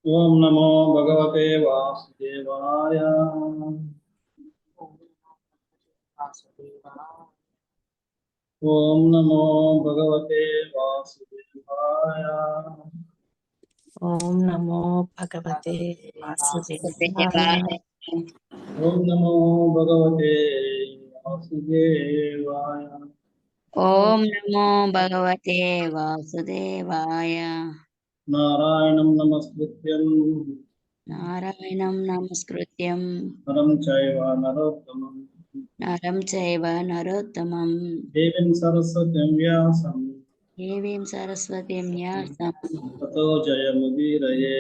ओम नमो भगवते वासुदेवाय। ओम नमो भगवते वासुदेवाय। ओम नमो भगवते वासुदेवाय। ओम नमो भगवते वासुदेवाय। ओम नमो भगवते वासुदेवाय। नारायणं नमस्कृत्यं नारायणं नमस्कृत्यं नरं चैव नरोत्तमं नरं चैव नरोत्तमं देवीं सरस्वतीं व्यासं देवीं सरस्वतीं व्यासं ततो जयमुदीरये।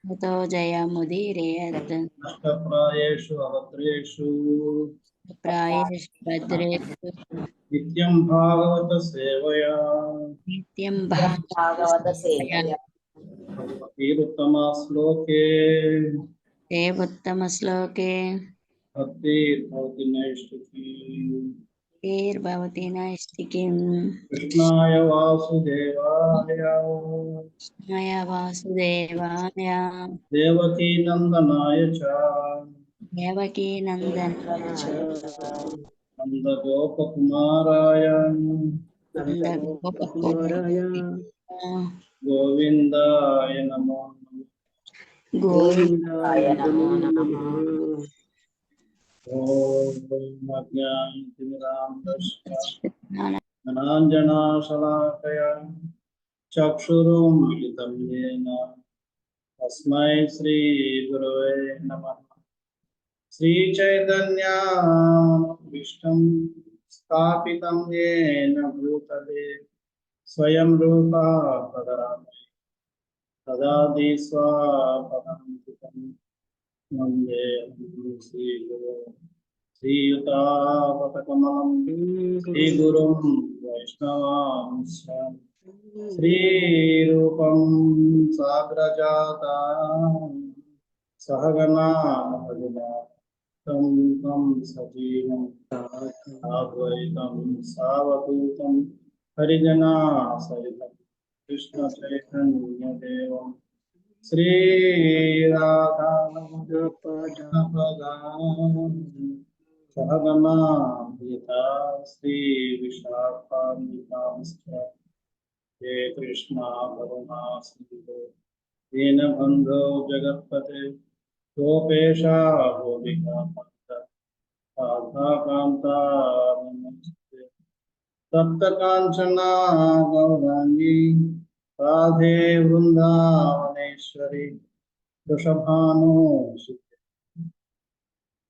ततो जयमुदीरयेत्। नष्टप्रायेषु अभद्रेषु प्रायेषु भद्रेषु नित्यं भागवत सेवया नित्यं भागवत भागवतसेवया। भक्तिरुत्तमा श्लोके देवोत्तमश्लोके भक्तिर्भवति नैष्ठिकी। भवति नैष्टिकीम्। कृष्णाय वासुदेवाय मया वासुदेवाय देवकी नन्दनाय च देवकी नन्दनाय च नन्दगोपकुमाराय नन्दगोपकुमाराय गोविन्दाय नमो नमः। गोविन्दाय नमो नमः। ॐ अज्ञानतिमिरान्धस्य ज्ञानाञ्जनशलाकया चक्षुरुन्मिलितं येन तस्मै श्रीगुरवे नमः। श्रीचैतन्यविष्टं स्थापितं येन भूतले स्वयं रूपा तदादि स्वापदं वन्दे श्रीगुरो श्रीयुतापतकमलं श्रीगुरुं वैष्णवांश्च श्रीरूपं साग्रजाता सहगना भजना तं सजीवं साद्वैतं सावधूतं हरिजना सहितं कृष्ण चैतन्यदेवं श्रीराधा सहगना प्रियता श्रीविशाखान्वितांश्च हे कृष्णा करुणा सिन्धु दीनबन्धो जगत्पते गोपेशा गोपिका राधाकान्ता नमस्ते। तप्तकाञ्चना गौराङ्गी राधे वृन्दावनेश्वरी वृषभानुसुते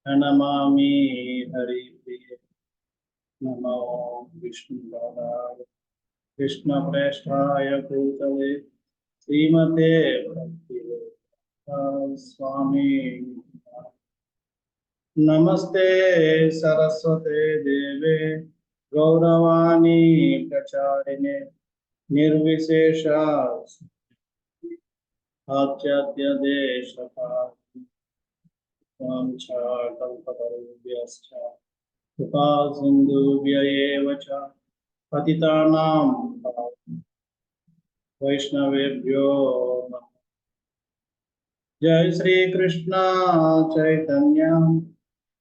नमामि हरिप्रिये। नमो विष्णुपादाय कृष्णप्रेष्ठाय भूतले श्रीमते भक्तिवेदान्त स्वामी नमस्ते सरस्वते देवे गौरवाणी प्रचारिणे निर्विशेष आचार्य देशपालुभ्यश्च कृपा सिन्धुभ्य एव च पतितानां वैष्णवेभ्यो नमः। जय श्री कृष्ण चैतन्य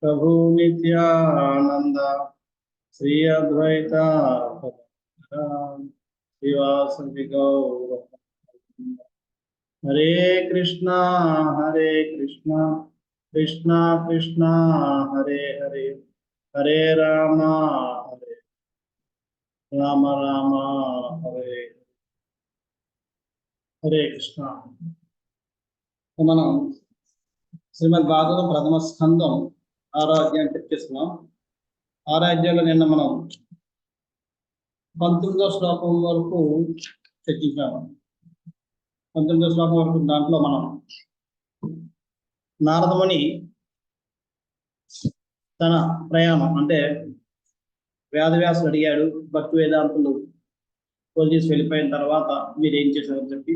प्रभु नित्यानंद श्री अद्वैता श्रीवासदि गौर हरे कृष्णा कृष्णा कृष्णा हरे हरे हरे राम राम हरे हरे कृष्ण। మనం శ్రీమద్ భాగవతం ప్రథమ స్కందం 6వ అధ్యాయం చర్చిస్తున్నాం. 6వ అధ్యాయంలో నిన్న మనం 19వ శ్లోకం వరకు చర్చించాము. 19వ శ్లోకం వరకు దాంట్లో మనం నారదముని తన ప్రయాణం అంటే వేదవ్యాసుడు అడిగాడు, భక్తి వేదాంతులు పోలీసు వెళ్ళిపోయిన తర్వాత మీరు ఏం చేశారని చెప్పి,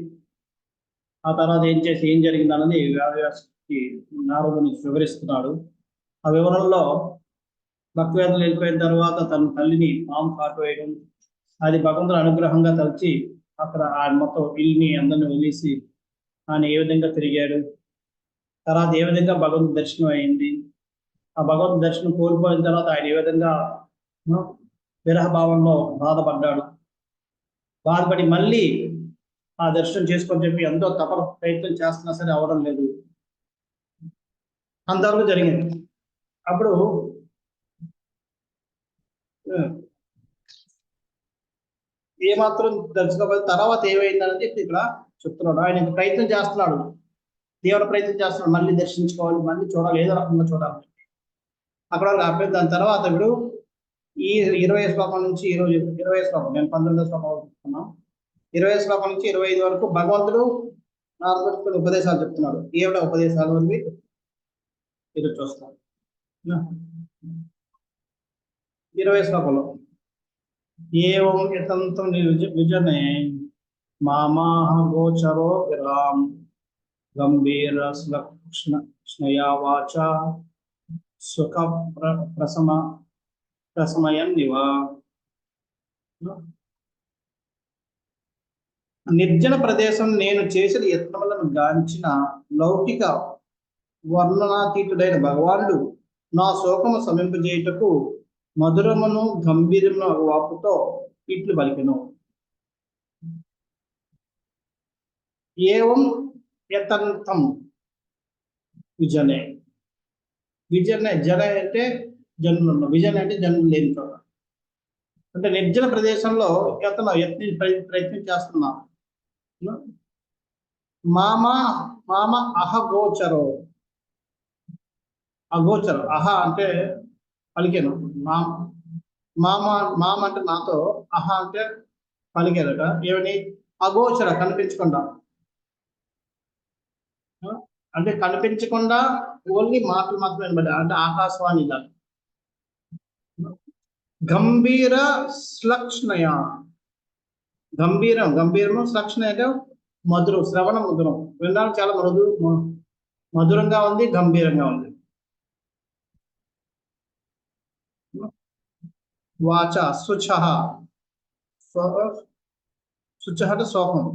ఆ తర్వాత ఏం జరిగింది అన్నది వేదవ్యాసుడికి నారదుని వివరిస్తున్నాడు. ఆ వివరణలో భక్తివేదలు వెళ్ళిపోయిన తర్వాత తన తల్లిని పాము కాటు వేయడం, అది భగవంతుడి అనుగ్రహంగా తలచి అక్కడ ఆ మొత్తం ఇల్లుని అందరిని వదిలేసి ఆయన ఏ విధంగా తిరిగాడు, తర్వాత ఏ విధంగా భగవంతుడి దర్శనం అయింది, ఆ భగవంతుడి దర్శనం కోల్పోయిన తర్వాత ఆయన ఏ విధంగా విరహభావంలో బాధపడ్డాడు, బాధపడి మళ్ళీ ఆ దర్శనం చేసుకొని చెప్పి ఎంతో తపన ప్రయత్నం చేస్తున్నా సరే అవడం లేదు. అంతవరకు జరిగింది. అప్పుడు ఏమాత్రం దర్శనం తర్వాత ఏమైందనేది ఇక్కడ చెప్తున్నాడు. ఆయన ప్రయత్నం చేస్తున్నాడు, తీవ్ర ప్రయత్నం చేస్తున్నాడు, మళ్ళీ దర్శించుకోవాలి, మళ్ళీ చూడాలి, ఏదో రకంగా చూడాలి. అక్కడ ఆపేది. దాని తర్వాత ఇప్పుడు ఈ 20 శ్లోకం నుంచి ఈరోజు 20 శ్లోకం, నేను 19వ శ్లోకం చెప్తున్నా, 20 శ్లోకం నుంచి 25 వరకు భగవంతుడు నారదుడికి ఉపదేశాలు చెప్తున్నాడు. ఏమిటా ఉపదేశాలు అని ఇది చూస్తాం. 20 శ్లోకంలో ఏవం యతంతం విజనే మామాహ గోచరో విరామ్ గంభీర స్నయా వాచ సుఖ ప్రసమయన్నివా. నిర్జన ప్రదేశం నేను చేసిన యత్నములను గాంచిన లౌకిక వర్ణనాతీతుడైన భగవానుడు నా శోకము శమింపజేయుటకు మధురమును గంభీరమును వాపుతో ఇట్లు పలికెను. ఏవం యతంతం విజనే. విజనే జన అంటే జన్ములు, విజన అంటే జన్ములు లేని చోట, అంటే నిర్జన ప్రదేశంలో ప్రయత్నం చేస్తున్నా. మామ అహగోచరో. అగోచరం, అహ అంటే పలికెను, మామ అంటే నాతో, అహ అంటే పలికేదట. ఏమని? అగోచర, కనిపించకుండా. అంటే కనిపించకుండా ఓన్లీ మాటలు మాత్రమే వినబడ్డా, అంటే ఆకాశవాణి ఇలా. గంభీర శ్లక్ష్ణయ. గంభీరము శ్లక్ష్ణయ అంటే మధురం, శ్రవణ మధురం, వినడానికి చాలా మధురంగా ఉంది, గంభీరంగా ఉంది. వాచ శుచ. శుచ అంటే శోకం.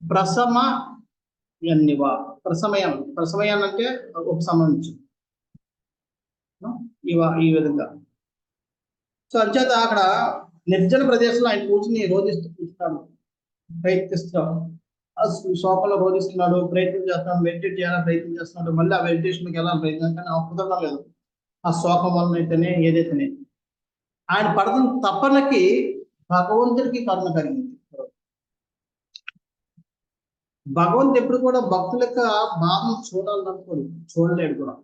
ప్రసమ ఎన్నివా. ప్రసమయం అంటే ఉపసంహరించు. ఈ విధంగా. సో అంచేత అక్కడ నిర్జన ప్రదేశంలో ఆయన కూర్చుని రోధిస్తూ కూర్చున్నాడు, ప్రయత్నిస్తున్నాడు. శోకంలో రోధిస్తున్నాడు, ప్రయత్నం చేస్తున్నాడు, మెడిటేట్ చేయాలని ప్రయత్నం చేస్తున్నాడు. మళ్ళీ ఆ మెడిటేషన్కి వెళ్ళాలని ప్రయత్నం, కానీ కుదరడం లేదు. ఆ శోకం వలన అయితేనే ఏదైతేనే ఆయన పడుతున్న తపనకి భగవంతుడికి కరుణ కలిగింది. భగవంతుడు ఎప్పుడు కూడా భక్తుల యొక్క బాధను చూడాలనుకోడు, చూడలేడు కూడా.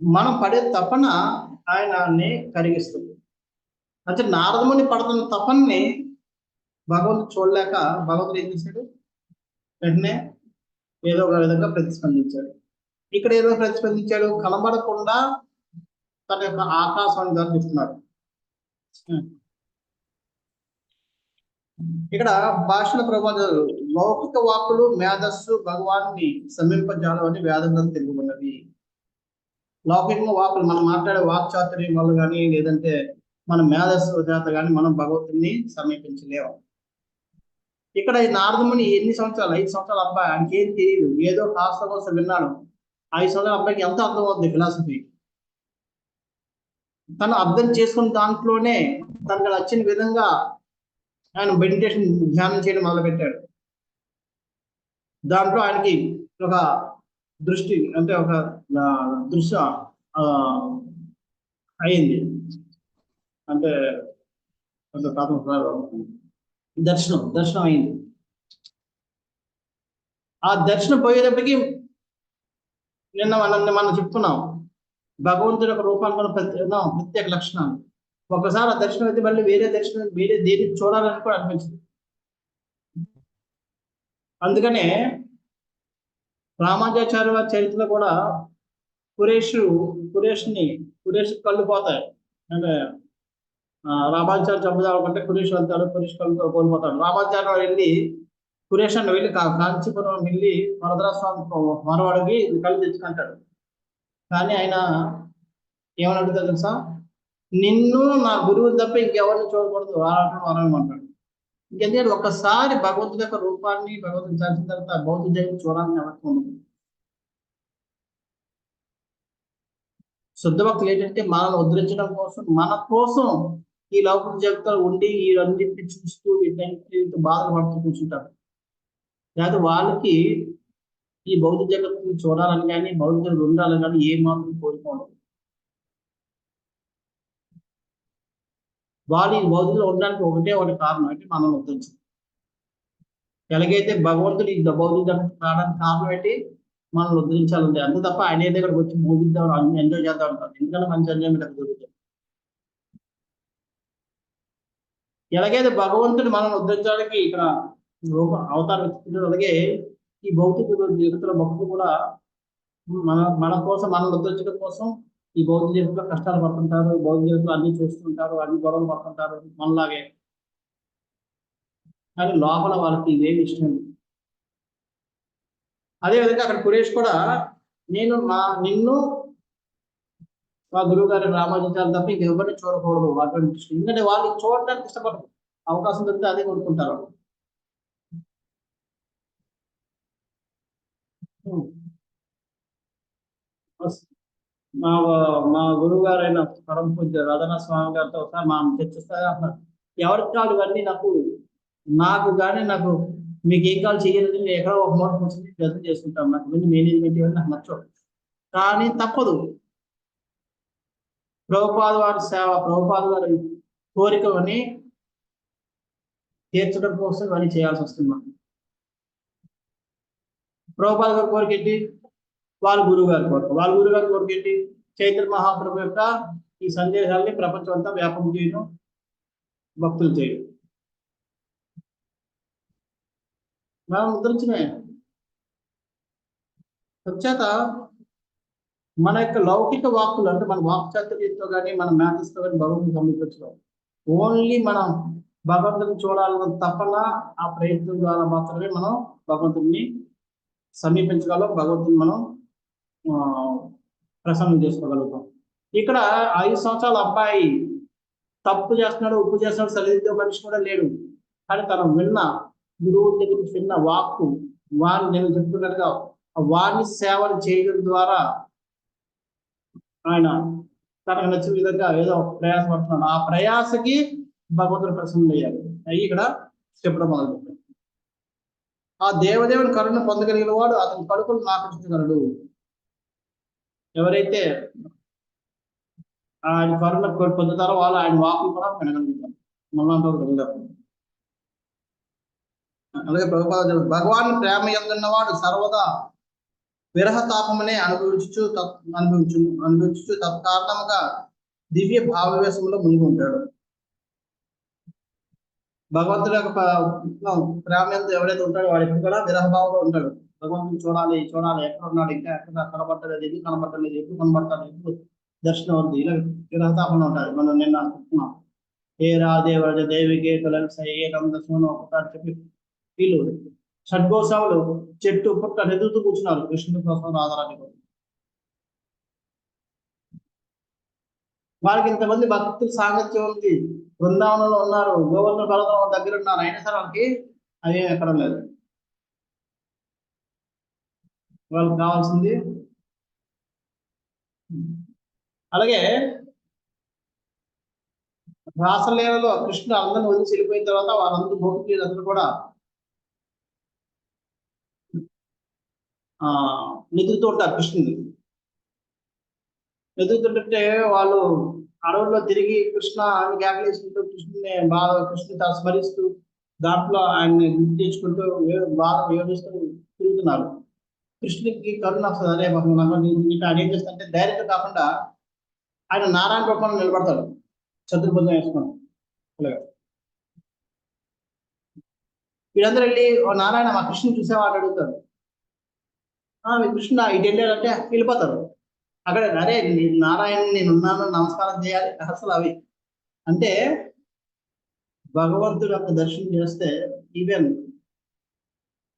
మనం పడే తపన ఆయనని కరిగిస్తుంది. అంటే నారదముని పడుతున్న తపన్ని భగవంతుడు చూడలేక భగవంతుడు ఏం చేశాడు? వెంటనే ఏదో ఒక విధంగా ప్రతిస్పందించాడు. ఇక్కడ ఏదో ప్రతిస్పందించాడు, కనబడకుండా తన యొక్క ఆకాశాన్ని ద్వారా చెప్తున్నాడు. ఇక్కడ భాషల ప్రబోధాలు లౌకిక వాక్కులు మేధస్సు భగవాన్ని సమీపజాలం అని వేదంలో తెలుగున్నది. లౌకిక వాక్కులు మనం మాట్లాడే వాక్చాతుర్యం వల్ల కానీ, లేదంటే మన మేధస్సు చేత కానీ మనం భగవంతుని సమీపించలేము. ఇక్కడ ఈ నారదముని ఎన్ని సంవత్సరాలు, 5 సంవత్సరాల అబ్బాయి, ఆయనకి ఏం తెలియదు, ఏదో కాస్త కోసం విన్నాడు. 5 సంవత్సరాల అబ్బాయికి ఎంత అర్థం అవుతుంది ఫిలాసఫీ? తను అర్థం చేసుకున్న దాంట్లోనే తనకు నచ్చిన విధంగా ఆయన మెడిటేషన్, ధ్యానం చేయడం మొదలుపెట్టాడు. దాంట్లో ఆయనకి ఒక దృష్టి, అంటే ఒక దృశ్య అయింది, అంటే దర్శనం అయింది. ఆ దర్శనం పోయేటప్పటికి మనం చెప్తున్నాం, భగవంతుడి యొక్క రూపాన్ని ప్రత్యేక లక్షణాలు. ఒకసారి ఆ దర్శనం అయితే మళ్ళీ వేరే దర్శనం, వేరే దేని చూడాలని కూడా అనిపించింది. అందుకనే రామానుజాచార్య వారి చరిత్రలో కూడా కురేష్ కళ్ళు పోతాయి. అంటే రామానుజాచార్య చంపుదామంటే కురేష్ వెళ్తాడు, కురేష్ కళ్ళు కోల్పోతాడు. రామానుజాచార్య వెళ్ళి కురేష్ అన్న వెళ్ళి కాంచీపురం వెళ్ళి వరదరాస్వామి మనవాడికి కళ్ళు తెచ్చుకుంటాడు. కానీ ఆయన ఏమని అడుగుతాడు తెలుసా? నిన్ను నా గురువు తప్ప ఇంకెవరిని చూడకూడదు అనమంటాడు. ఇంకెందుకంటే ఒక్కసారి భగవంతుడి యొక్క రూపాన్ని భగవంతుని చర్చిన తర్వాత భౌతిక జగత్తు చూడాలని ఎవరికి ఉండదు. శుద్ధ భక్తులు ఏంటంటే మనల్ని ఉద్ధరించడం కోసం, మన కోసం ఈ లౌకిక జగత్తులో ఉండి ఈ రెండింటిని చూస్తూ వీటిని బాధలు పడుతూ కూర్చుంటారు. లేదా వాళ్ళకి ఈ భౌతిక జగత్తుని చూడాలని కానీ భౌతిక జగత్తు ఉండాలని కానీ ఏ మాత్రం కోరుకోండి. వాళ్ళు ఈ భౌతికలో ఉండడానికి ఒకటి కారణం అంటే మనం ఉద్ధరించడం. ఎలాగైతే భగవంతుడు ఈ భౌతిక జగత్తు రావడానికి కారణం ఏంటి, మనల్ని ఉద్ధరించాలంటే అంతే తప్ప ఆయన దగ్గరకు వచ్చి బోధిద్దాం ఎంజాయ్ చేద్దాం అంటారు. ఎందుకంటే మంచి ఎంజాయ్మెంట్ అక్కడ దొరుకుతుంది. ఎలాగైతే భగవంతుడు మనల్ని ఉద్ధరించడానికి ఇక్కడ అవతారం ఎత్తుకుంటాడు, అలాగే ఈ భౌతిక జగత్తుల భక్తులు కూడా మన కోసం మనల్ని ఉద్ధరించడం కోసం ఈ భౌతిక జగత్తులో కష్టాలు పడుతుంటారు, భౌతిక జగత్తులో అన్ని చూస్తుంటారు, అన్ని గొడవలు పడుతుంటారు మనలాగే. కానీ లోపల వాళ్ళకి ఇవేమి ఇష్టం లేదు. అదేవిధంగా అక్కడ కురేష్ కూడా నిన్ను మా గురువు గారిని రామానుజాలు తప్ప ఇంకెవరిని చూడకూడదు అటువంటి దృష్టి. ఎందుకంటే వాళ్ళు చూడడానికి ఇష్టపడరు, అవకాశం దొరికితే అదే కొనుక్కుంటారు. మా మా గురువు గారైన పరమ పూజ్య రాధానాథ స్వామి గారితో ఒకసారి మా చర్చిస్తాగా అంటున్నారు, ఎవరికి కాదు ఇవన్నీ నాకు కానీ నాకు మీకు ఏం కావాలి చేయలేదు, నేను ఎక్కడో ఒక మూట కూర్చొని జతం చేసుకుంటాను, నాకు ఇవన్నీ మేనేజ్మెంట్ ఇవన్నీ నాకు నచ్చవు. కానీ తప్పదు, ప్రభుపాద వారి సేవ, ప్రభుపాద వారి కోరికని తీర్చడం కోసం ఇవన్నీ చేయాల్సి వస్తుంది. ప్రభుపాద గారి కోరిక ఏంటి, వాళ్ళ గురువు గారి కోరిక ఏంటి, చైతన్య మహాప్రభు యొక్క ఈ సందేశాలని ప్రపంచం అంతా వ్యాపకం చేయడం, భక్తులు చేయడం. మనం ఉద్ధరించమే. తచ్చేత మన యొక్క లౌకిక వాక్కులు అంటే మన వాక్చాతుర్యంతో కానీ మన మ్యాథ్స్తో కానీ భగవంతుని సమీపించడం, ఓన్లీ మనం భగవంతుని చూడాలన్న తపన ఆ ప్రయత్నం ద్వారా మాత్రమే మనం భగవంతుని సమీపించగలం, భగవంతుని మనం ప్రసన్నం చేసుకోగలుగుతాం. ఇక్కడ 5 సంవత్సరాల అబ్బాయి తప్పు చేస్తున్నాడు, ఉప్పు చేస్తున్నాడు, సరిదిద్దే మనిషి కూడా లేడు. కానీ తను విన్న గురువు దగ్గర విన్న వాక్కు వారిని నేను చెప్తున్నట్టుగా వారిని సేవలు చేయడం ద్వారా ఆయన తనకు నచ్చిన విధంగా ఏదో ప్రయాసపడుతున్నాడు. ఆ ప్రయాసకి భగవంతుడు ప్రసన్నం అయ్యాడు. అయ్యి ఇక్కడ చెప్పడం మొదలుపెట్టాడు. ఆ దేవదేవుని కరుణ పొందగలిగిన వాడు అతని కడుపును ఆకర్షించగలడు. ఎవరైతే ఆయన కరుణ పొందుతారో వాళ్ళు ఆయన వాకులు కూడా వినగలుగుతారు. మళ్ళీ అలాగే ప్రభుపాద భగవాన్ ప్రేమ యందున్నవాడు సర్వదా విరహతాపమనే అనుభవించు తత్కారణముగా దివ్య భావవేశంలో మునిగి ఉంటాడు. భగవంతుడి యొక్క ప్రేమ యందు ఎవరైతే ఉంటాడో వాడి కూడా విరహభావంలో ఉంటాడు. భగవంతుని చూడాలి ఎక్కడ ఉన్నాడు, ఇంకా ఎక్కడ కనబడలేదు, ఎందుకు కనబడలేదు, ఎప్పుడు కనబడతాడు, ఎప్పుడు దర్శనం అవుతుంది, ఇలా విరహతాపంలో ఉంటాడు. మనం నిన్న అనుకుంటున్నాం ఏ రాదేవర దేవికే తులసోను ఒకసారి చెప్పి వీళ్ళు షడ్గోసావులు చెట్టు పుట్ట ఎదుగుతూ కూర్చున్నారు కృష్ణుడి కోసం, రాధారాణి కోసం. వాళ్ళకి ఇంతమంది భక్తులు సాంగత్యం ఉంది, బృందావనంలో ఉన్నారు, గోవర్ధన పర్వతం దగ్గర ఉన్నారు, అయినా సరే వాళ్ళకి అవి ఎక్కడ లేదు. వాళ్ళకి కావాల్సింది. అలాగే రాసలీలలో కృష్ణుడు అందరిని వదిలి వెళ్ళిపోయిన తర్వాత వాళ్ళందరూ గోపికలందరూ కూడా నిద్రతో ఉంటారు. కృష్ణుని ఎదుగుతుంటే వాళ్ళు అడవుల్లో తిరిగి కృష్ణ అని కేకలేసుకుంటూ కృష్ణుని స్మరిస్తూ దాంట్లో ఆయన్ని గుర్తు తెచ్చుకుంటూ బాగా వివరిస్తూ తిరుగుతున్నారు. కృష్ణునికి కరుణ వస్తుంది. అరే ఆయన ఏం చేస్తారంటే డైరెక్ట్ కాకుండా ఆయన నారాయణ రూపంలో నిలబడతాడు, చతుర్భుజం వేసుకున్నాడు. అలాగే వీళ్ళందరూ వెళ్ళి నారాయణ మా కృష్ణుని చూసేవాడు అడుగుతారు. కృష్ణ ఇటు వెళ్ళారంటే వెళ్ళిపోతారు. అక్కడ అరే నారాయణ నేనున్నాను, నమస్కారం చేయాలి, అసలు అవి అంటే భగవంతుడు యొక్క దర్శనం చేస్తే ఈవెన్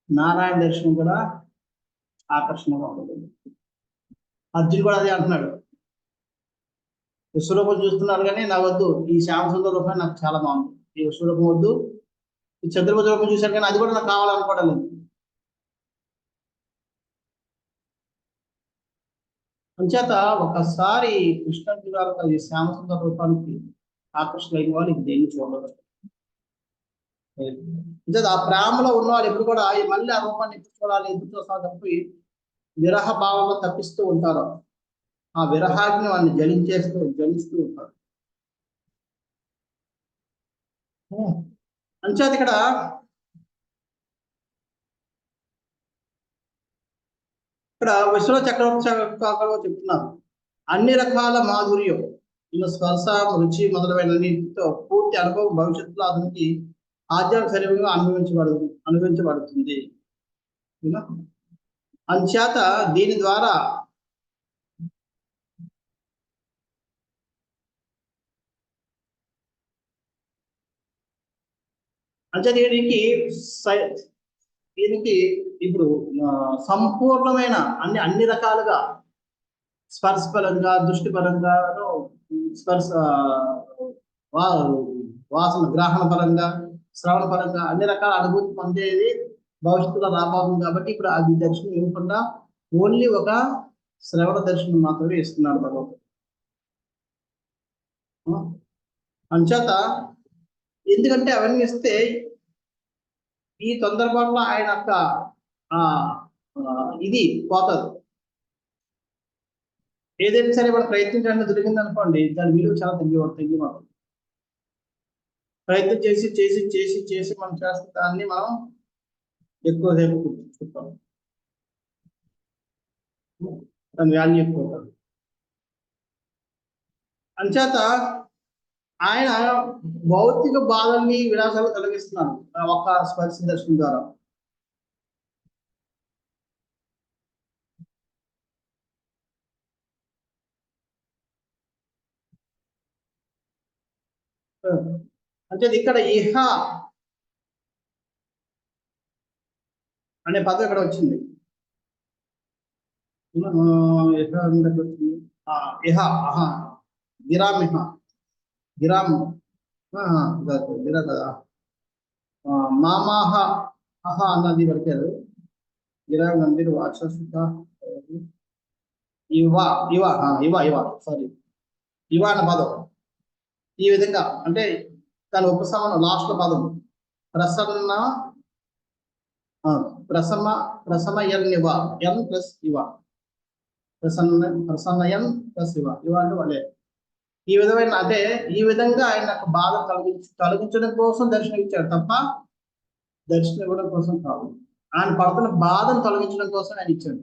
నారాయణ దర్శనం కూడా ఆకర్షణగా ఉంటుంది. అర్జున్ కూడా అదే అంటున్నాడు, విశ్వరూపం చూస్తున్నారు కానీ నా వద్దు, ఈ శ్యామసుందర రూపం నాకు చాలా బాగుంది, ఈ విశ్వరూపం వద్దు, ఈ చంద్రభుజ రూపం చూశారు కానీ అది కూడా నాకు కావాలనుకోవడం లేదు. అంచేత ఒకసారి కృష్ణుడి గారు ఈ శ్యామసుందర రూపానికి ఆకర్షణ అయిన వాళ్ళు ఇది దేన్ని చూడలేదు. అంచేత ఆ ప్రేమలో ఉన్న వాళ్ళు ఎప్పుడు కూడా మళ్ళీ ఆ రూపాన్ని ఎప్పుడు చూడాలి, ఎప్పుడు చూస్తాను తప్పి విరహ భావంలో తప్పిస్తూ ఉంటారు. ఆ విరహాగ్ని వాడిని జలిస్తూ ఉంటారు. అంచేత ఇక్కడ విశ్వ చక్రవర్తి చెప్తున్నారు, అన్ని రకాల మాధుర్యం, ఈయన స్పర్శ, రుచి మొదలైనతో పూర్తి అనుభవం భవిష్యత్తులో అతనికి ఆధ్యాత్మిక శరీరంగా అనుభవించబడుతుంది. అంచేత దీని ద్వారా అంటే దీనికి ఇప్పుడు సంపూర్ణమైన అన్ని రకాలుగా స్పర్శ పరంగా, దృష్టి పరంగా, స్పర్శ వాసన గ్రహణ పరంగా, శ్రవణ పరంగా అన్ని రకాల అనుభూతి పొందేది భవిష్యత్తులో రాబోతుంది. కాబట్టి ఇప్పుడు అది దర్శనం ఇవ్వకుండా ఓన్లీ ఒక శ్రవణ దర్శనం మాత్రమే ఇస్తున్నాడు భగవంతుడు. అంచేత ఎందుకంటే అవన్నీ ఇస్తే ఈ సందర్భంలో ఆయన యొక్క ఇది పోతుంది. ఏదైనా సరే మనం ప్రయత్నించడానికి దొరికింది అనుకోండి, దాని విలువ చాలా తగ్గిపోతుంది. ప్రయత్నం చేసి చేసి చేసి చేసి మనం చేస్తే దాన్ని మనం ఎక్కువసేపు గుర్తుంచుకుంటాం, దాని వాల్యూ ఎక్కువ ఉంటుంది. అంచేత ఆయన భౌతిక బాధల్ని విలాసాలు తొలగిస్తున్నాడు ఒక స్పర్శ దర్శనం ద్వారా. అంటే ఇక్కడ ఇహ అనే పదం ఇక్కడ వచ్చింది. ఇహ అహ గిరామిహ గిరామ్ గిర కదా, మామాహ అహ అన్నది పడికారు. గిరా గంభీర్ వాచసుత ఇవ ఇవ ఇవ ఇవ సారీ ఇవ అన్న పదం ఈ విధంగా అంటే దాని ఉపశమనం లాస్ట్ పదం ప్రసన్న ప్రసమయన్ ఇవ ఎన్ ప్లస్ ఇవ ప్రసన్నయన్ ప్లస్ ఇవ ఇవ అంటే వాళ్ళే ఈ విధమైన అంటే ఈ విధంగా ఆయన బాధ తొలగించడం కోసం దర్శనం ఇచ్చాడు తప్ప దర్శనం ఇవ్వడం కోసం కాదు. ఆయన పడుతున్న బాధను తొలగించడం కోసం ఆయన ఇచ్చాడు.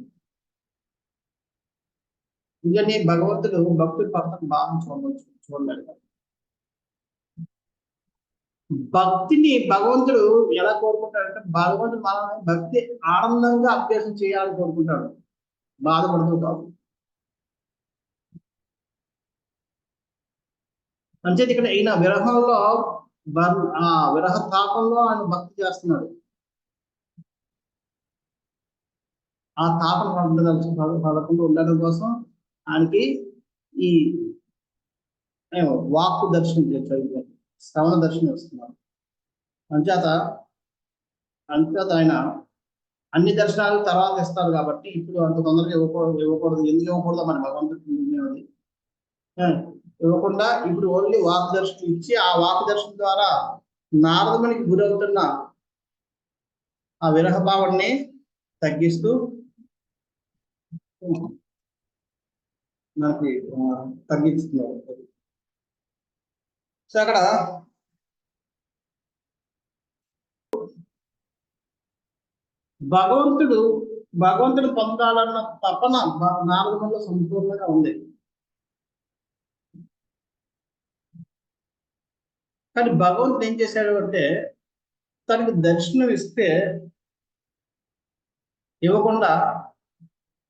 ఇంకని భగవంతుడు భక్తుడు పడుతున్న బాధను చూడలేడు. భక్తిని భగవంతుడు ఎలా కోరుకుంటాడంటే భగవంతుడు మనల్ని భక్తి ఆనందంగా అభ్యాసం చేయాలని కోరుకుంటాడు, బాధపడుతూ కాదు. అంటే ఇక్కడ ఈయన విరహంలో విరహ తాపంలో ఆయన భక్తి చేస్తున్నాడు. ఆ తాపం పడకుండా ఉండడం కోసం ఆయనకి ఈ వాక్కు దర్శనం చేశాడు, శ్రవణ దర్శనం ఇస్తున్నారు. అంచేత ఆయన అన్ని దర్శనాలు తర్వాత ఇస్తారు కాబట్టి ఇప్పుడు అంత తొందరగా ఇవ్వకూడదు. ఎందుకు ఇవ్వకూడదు మన భగవంతుడి ఇవ్వకుండా ఇప్పుడు ఓన్లీ వాక్ దర్శనం ఇచ్చి ఆ వాక్ దర్శనం ద్వారా నారదమునికి గురవుతున్న ఆ విరహ భావాన్ని తగ్గిస్తూ మనకి తగ్గిస్తున్నారు. సో అక్కడ భగవంతుడు పొందాలన్న తపన నారదములో సంపూర్ణంగా ఉంది. కానీ భగవంతుడు ఏం చేశాడు అంటే తనకి దర్శనం ఇవ్వకుండా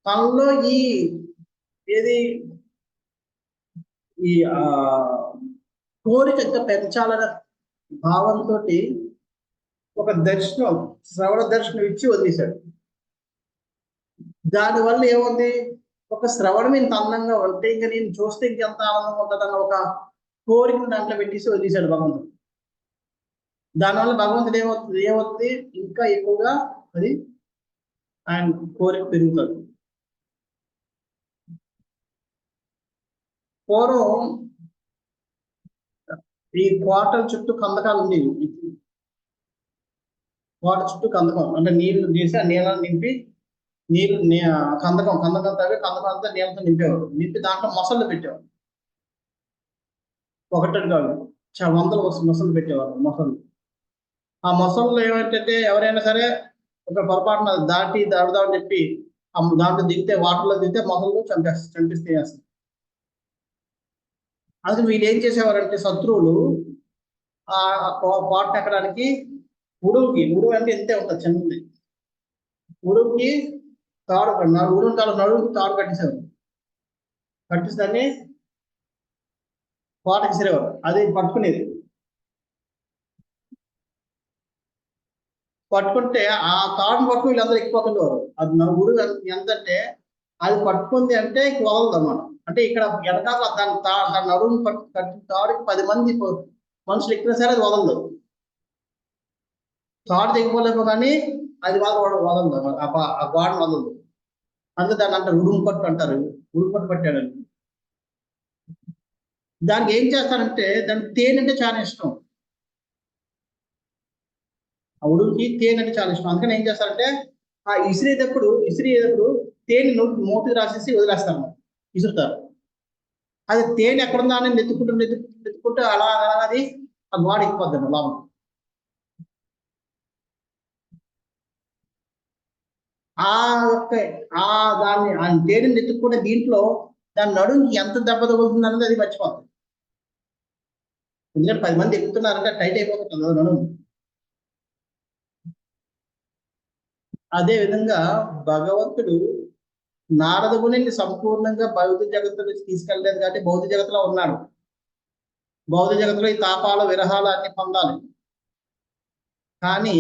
తనలో ఈ కోరిక పెంచాలనే భావంతో ఒక శ్రవణ దర్శనం ఇచ్చి వదిలేశాడు. దానివల్ల ఏముంది, ఒక శ్రవణం ఇంత అందంగా ఉంటే ఇంకా నేను చూస్తే ఇంకెంత ఆనందంగా ఉంటుందన్న ఒక కోరికను దాంట్లో పెట్టేసి వదిలేశాడు భగవంతుడు. దానివల్ల భగవంతుడు ఏమవుతుంది ఇంకా ఎక్కువగా అది ఆయన కోరిక పెరుగుతుంది. పూర్వం ఈ కోటల చుట్టూ కందకాలు ఉండేవి. కోట చుట్టూ కందకం అంటే నీళ్లు తీసి ఆ నీళ్ళని నింపి నీళ్ళు కందకం తవ్వి కందకం అంతా నీళ్ళతో నింపేవాడు. నింపి దాంట్లో మొసళ్ళు పెట్టేవాడు. ఒకటి కాదు వందల మొసళ్ళు పెట్టేవారు. మొసళ్ళు ఆ మొసళ్ళు ఏమంటే ఎవరైనా సరే ఒక పొరపాటున దాడదామని చెప్పి దాంట్లో దిగితే వాటర్లో దిగితే మొసళ్ళు చంపిస్తే వేస్తారు. అది వీళ్ళు ఏం చేసేవారంటే శత్రువులు ఆ కోటను ఎక్కడానికి ఉడువు అంటే ఎంతే ఉంటుంది చిన్నది, ఉడువుకి తాడు నడువుకి తాడు కట్టేసేవారు. కట్టేసి దాన్ని కోటకి విసిరేవారు. అది పట్టుకుంటే ఆ తాడును పట్టుకుని వీళ్ళందరూ ఎక్కిపోతుండేవారు. అది ఉడువు ఎంతంటే అది పట్టుకుంది అంటే వదలదు అన్నమాట. అంటే ఇక్కడ వెనకాల దాని నడువుని కట్టిన తాడుకి 10 మంది మనుషులు ఎక్కినా సరే అది వదలదు. తాడు తెగిపోలేము కానీ అది వదలదు, ఆ గోడను వదలదు. అందుకే దాన్ని అంటారు ఉడుము పట్టు అంటారు. ఉడుము పట్టు పట్టాడని. దానికి ఏం చేస్తారంటే దానికి తేనె అంటే చాలా ఇష్టం. ఆ ఉడుముకి తేనె అంటే చాలా ఇష్టం. అందుకని ఏం చేస్తారంటే ఆ ఇసిరేటప్పుడు తేనె మూతికి రాసేసి వదిలేస్తారు, ఇసురుతారు. అది తేనె ఎక్కడుందా అని నెత్తుకుంటూ అలా అది ఆ గోడ ఎక్కిపోద్దండి లోపల. దాన్ని తేనెని నెత్తుకుంటే దీంట్లో దాని నడుంకి ఎంత దెబ్బ తగులుతుంది అన్నది అది మర్చిపోతుంది. ఎందుకంటే 10 మంది ఎక్కుతున్నారంటే టైట్ అయిపోతుంది కదా నడుము. అదే విధంగా భగవంతుడు నారద మునిని సంపూర్ణంగా భౌతిక జగత్తు నుంచి తీసుకెళ్ళలేదు కాబట్టి భౌతిక జగత్తులో ఉన్నాడు. భౌతిక జగత్తులో ఈ తాపాలు విరహాలు అన్ని పొందాలి. కానీ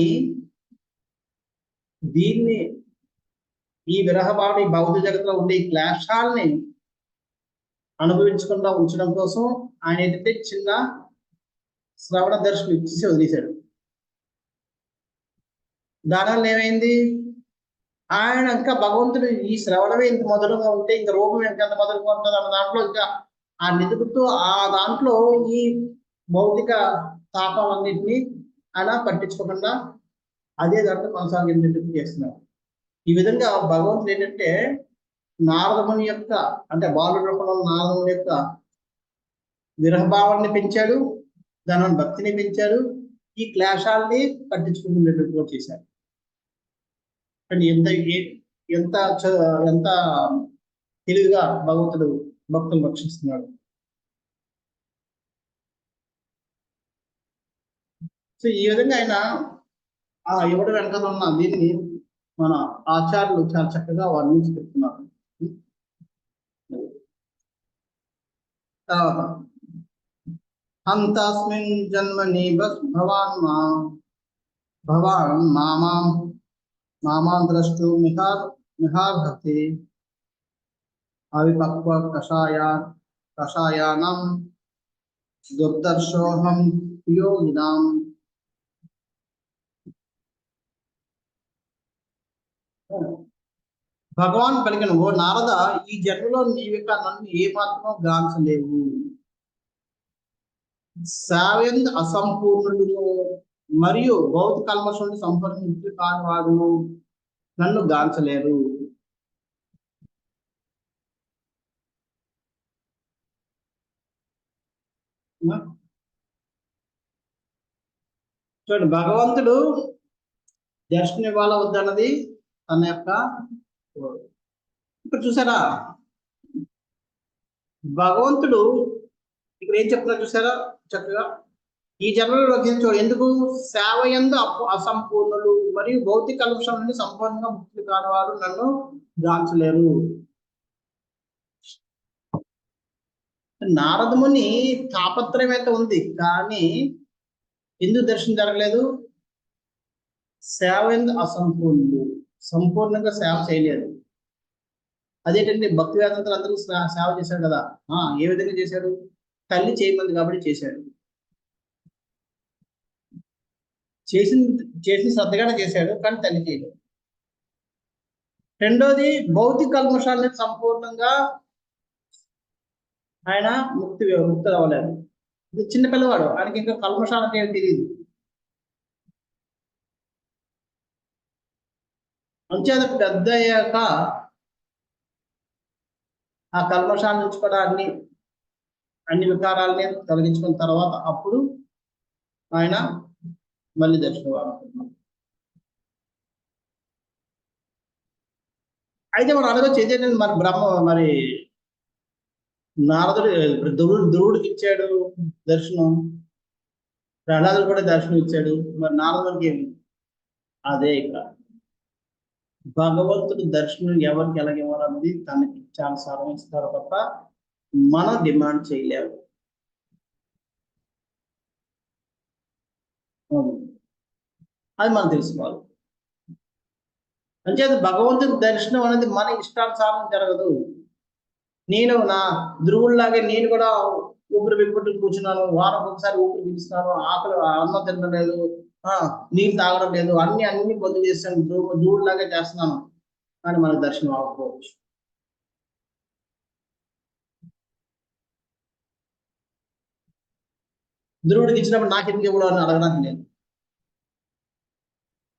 ఈ విరహభావం ఈ భౌతిక జగత్తులో ఉండే ఈ క్లేశాలని అనుభవించకుండా ఉంచడం కోసం ఆయన ఏంటంటే చిన్న శ్రవణ దర్శనం ఇచ్చేసి వదిలేశాడు. దానివల్ల ఏమైంది, ఆయన ఇంకా భగవంతుడు ఈ శ్రవణమే ఇంత మధురంగా ఉంటే ఇంకా రూపం ఎంత మధురంగా ఉంటుంది అన్న దాంట్లో ఇంకా ఆ నిలుపుతూ ఆ దాంట్లో ఈ భౌతిక తాపాలన్నింటినీ ఆయన పట్టించుకోకుండా అదే దాంట్లో కొనసాగించేటట్టు చేస్తున్నారు. ఈ విధంగా భగవంతుడు ఏంటంటే నారదముని యొక్క అంటే బాలుడి రూపంలో నారదముని యొక్క విరహభావాన్ని పెంచాడు, దాని భక్తిని పెంచాడు, ఈ క్లేశాలని పట్టించుకునేటట్టుగా చేశాడు. ఎంత ఎంత ఎంత తెలివిగా భగవంతుడు భక్తులు రక్షిస్తున్నాడు. సో ఈ విధంగా ఆయన ఆ ఎవడు వెనకాల ఉన్న దీన్ని మన ఆచార్యులు చాలా చక్కగా వర్ణించి చెప్తున్నారు. అంతస్మిన్ జన్మని భవాన్ మామాం ద్రష్టు మిహార్హతి అవిపక్వ కషాయానం దుర్దర్శోహం యోగినాం. భగవాన్ పలికిన ఓ నారద, ఈ జన్మలో నీవిక నన్ను ఏమాత్రం గాంచలేవు. సావేంద్ర అసంపూర్ణుడు మరియు భౌతిక కల్మషం సంపర్కించి కాని వారు నన్ను గాంచలేరు. చూడండి, భగవంతుడు దర్శనం ఇవ్వాల వద్దన్నది తన యొక్క ఇక్కడ చూసారా, భగవంతుడు ఇక్కడ ఏం చెప్తున్నారు చూసారా చక్కగా, ఈ జన్మలో రక్షించోడు ఎందుకు సేవయందు అసంపూర్ణులు మరియు భౌతిక కల్మషం నుండి సంపూర్ణంగా ముక్తి కానివారు నన్ను గాంచలేరు. నారదముని తాపత్రయం అయితే ఉంది, కానీ ఎందుకు దర్శనం జరగలేదు, సేవయందు అసంపూర్ణులు, సంపూర్ణంగా సేవ చేయలేదు. అదేంటంటే భక్తి వేదాంతులు అందరూ సేవ చేశాడు కదా. ఏ విధంగా చేశాడు? తల్లి చేయమంది కాబట్టి చేశాడు. చేసిన శ్రద్ధగానే చేశాడు, కానీ తల్లి చేయలేదు. రెండోది, భౌతిక కల్మషాలని సంపూర్ణంగా ఆయన ముక్తి అవ్వలేదు. ఇది చిన్న పిల్లవాడు, ఆయనకి ఇంకా కల్మషాలంటే ఏమి తెలియదు. అంచేత పెద్ద అయ్యాక ఆ కల్మషాల నుంచి కూడా అన్ని వికారాలని తొలగించుకున్న తర్వాత అప్పుడు ఆయన మళ్ళీ దర్శనం. అయితే మనం అడగచ్చు, ఏదైతే మరి నారదుడు ధ్రువుడికి ఇచ్చాడు దర్శనం, ప్రహ్లాదుడు కూడా దర్శనం ఇచ్చాడు, మరి నారదుడికి ఏమి? అదే ఇక్కడ భగవంతుడు దర్శనం ఎవరికి ఎలాగివ్వాలన్నది తనకి చాలా సాధిస్తారు తప్ప మనం డిమాండ్ చేయలేము. అది మనం తెలుసుకోవాలి. అంచేత భగవంతుడి దర్శనం అనేది మన ఇష్టానుసారం జరగదు. నేను నా ధ్రువుల్లాగే నేను కూడా ఊపిరి బిగ్గుట్టు కూర్చున్నాను, వారం ఒకసారి ఊపిరి పీలుస్తున్నాను, ఆకలి అన్నం తినడం లేదు, నీళ్ళు తాగడం లేదు, అన్ని పొందు చేస్తాను, ధ్రువుల్లాగే చేస్తున్నాను, కానీ మనకు దర్శనం అవ్వకపోవచ్చు. ధ్రువుడికి ఇచ్చినప్పుడు నాకు ఎందుకు ఇవ్వడం అని అడగడానికి లేదు.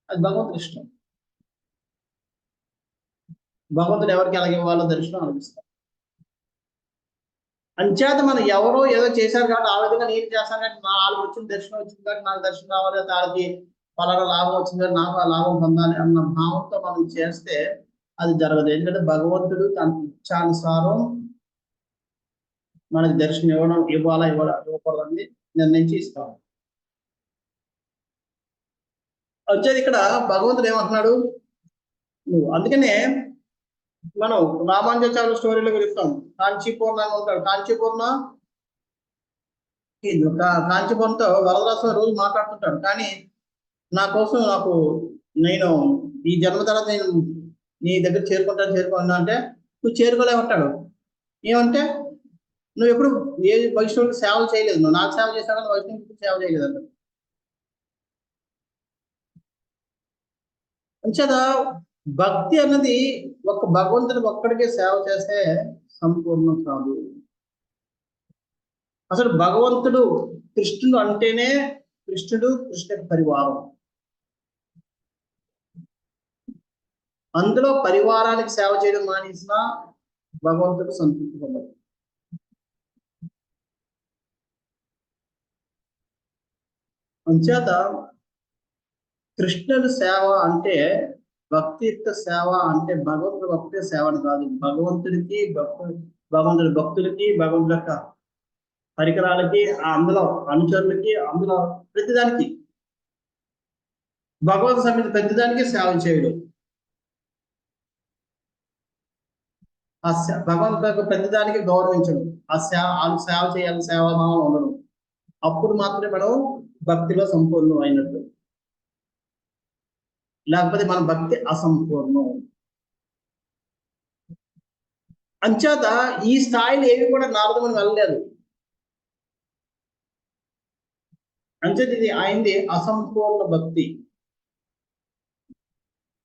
అది భగవంతుడి ఇష్టం. భగవంతుడు ఎవరికి ఎలాగ ఇవ్వాలో దర్శనం అనిపిస్తారు. అంచేత మనం ఎవరో ఏదో చేశారు కాబట్టి ఆ విధంగా నేను చేస్తాను కాబట్టి నా వాళ్ళకి వచ్చిన దర్శనం వచ్చింది కాబట్టి నాకు దర్శనం రావాలి, వాళ్ళకి పలానా లాభం వచ్చింది కాబట్టి నాకు ఆ లాభం పొందాలి అన్న భావంతో మనం చేస్తే అది జరగదు. ఎందుకంటే భగవంతుడు తన ఇచ్చానుసారం మనకి దర్శనం ఇవ్వకూడదని నిర్ణయించి ఇస్తాం. వచ్చేది ఇక్కడ భగవంతుడు ఏమంటున్నాడు, నువ్వు అందుకనే మనం రామానుజాచార్య స్టోరీలో వెళ్తాం. కాంచీపూర్ణ అని ఉంటాడు. కాంచీపురంతో వరదరాజు రోజు మాట్లాడుతుంటాడు, కానీ నా కోసం నేను ఈ జన్మ తర్వాత నేను నీ దగ్గర చేరుకుంటా అంటే నువ్వు చేరుకోలేమంటాడు. ఏమంటే నువ్వు ఎప్పుడు ఏ వైష్ణవుడికి సేవలు చేయలేదు, నువ్వు నాకు సేవ చేశావు కానీ వైష్ణవుడికి సేవ చేయలేదు అంట. అంచేత భక్తి అన్నది ఒక భగవంతుని ఒక్కడికే సేవ చేస్తే సంపూర్ణం కాదు. అసలు భగవంతుడు కృష్ణుడు అంటేనే కృష్ణ పరివారం. అందులో పరివారానికి సేవ చేయడం మానేసిన భగవంతుడు సంతృప్తి పొందడు. అంచేత కృష్ణుడి సేవ అంటే భక్తియుక్త సేవ అంటే భగవంతుడు భక్తి సేవని కాదు, భగవంతుడి భక్తులకి, భగవంతుడి యొక్క పరికరాలకి, అందులో అనుచరులకి, అందులో ప్రతిదానికి భగవంతు సమితి ప్రతిదానికి సేవ చేయడం. భగవంతుడి యొక్క ప్రతిదానికి గౌరవించడం, వాళ్ళకి సేవ చేయాలి, సేవాభావం ఉండడం. అప్పుడు మాత్రమే మనం భక్తిలో సంపూర్ణం అయినట్టు. లేకపోతే మన భక్తి అసంపూర్ణం. అంచేత ఈ స్థాయిలో ఏవి కూడా నారదముని వెళ్ళలేదు. అంచేత ఇది ఆయనది అసంపూర్ణ భక్తి.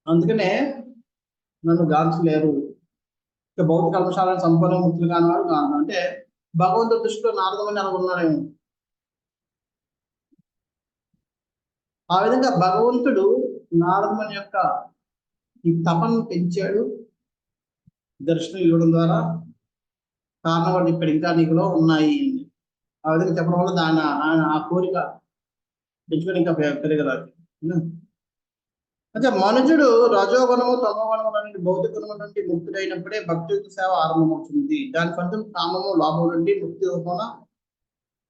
అందుకనే నన్ను గాంచలేరు, ఇక భౌతిక కల్మషాలను సంపూర్ణ ముక్తులు కానివాడు కాదు అంటే భగవంతుడి దృష్టిలో నారదముని అనుకున్నాడేమో. ఆ విధంగా భగవంతుడు నారదముని యొక్క ఈ తపను పెంచాడు దర్శనం ఇవ్వడం ద్వారా. కారణం ఇక్కడ ఇంకా నీకులో ఉన్నాయి ఆ విధంగా చెప్పడం వల్ల ఆ కోరిక పెంచుకొని ఇంకా పెరగరాదు. అంటే మనుషుడు రజోగుణము తమోగుణము నుండి భౌతిక గుణము నుండి ముక్తుడైనప్పుడే భక్తుల సేవ ఆరంభమవుతుంది. దాని ఫలితం కామము లాభం నుండి ముక్తి రూపంలో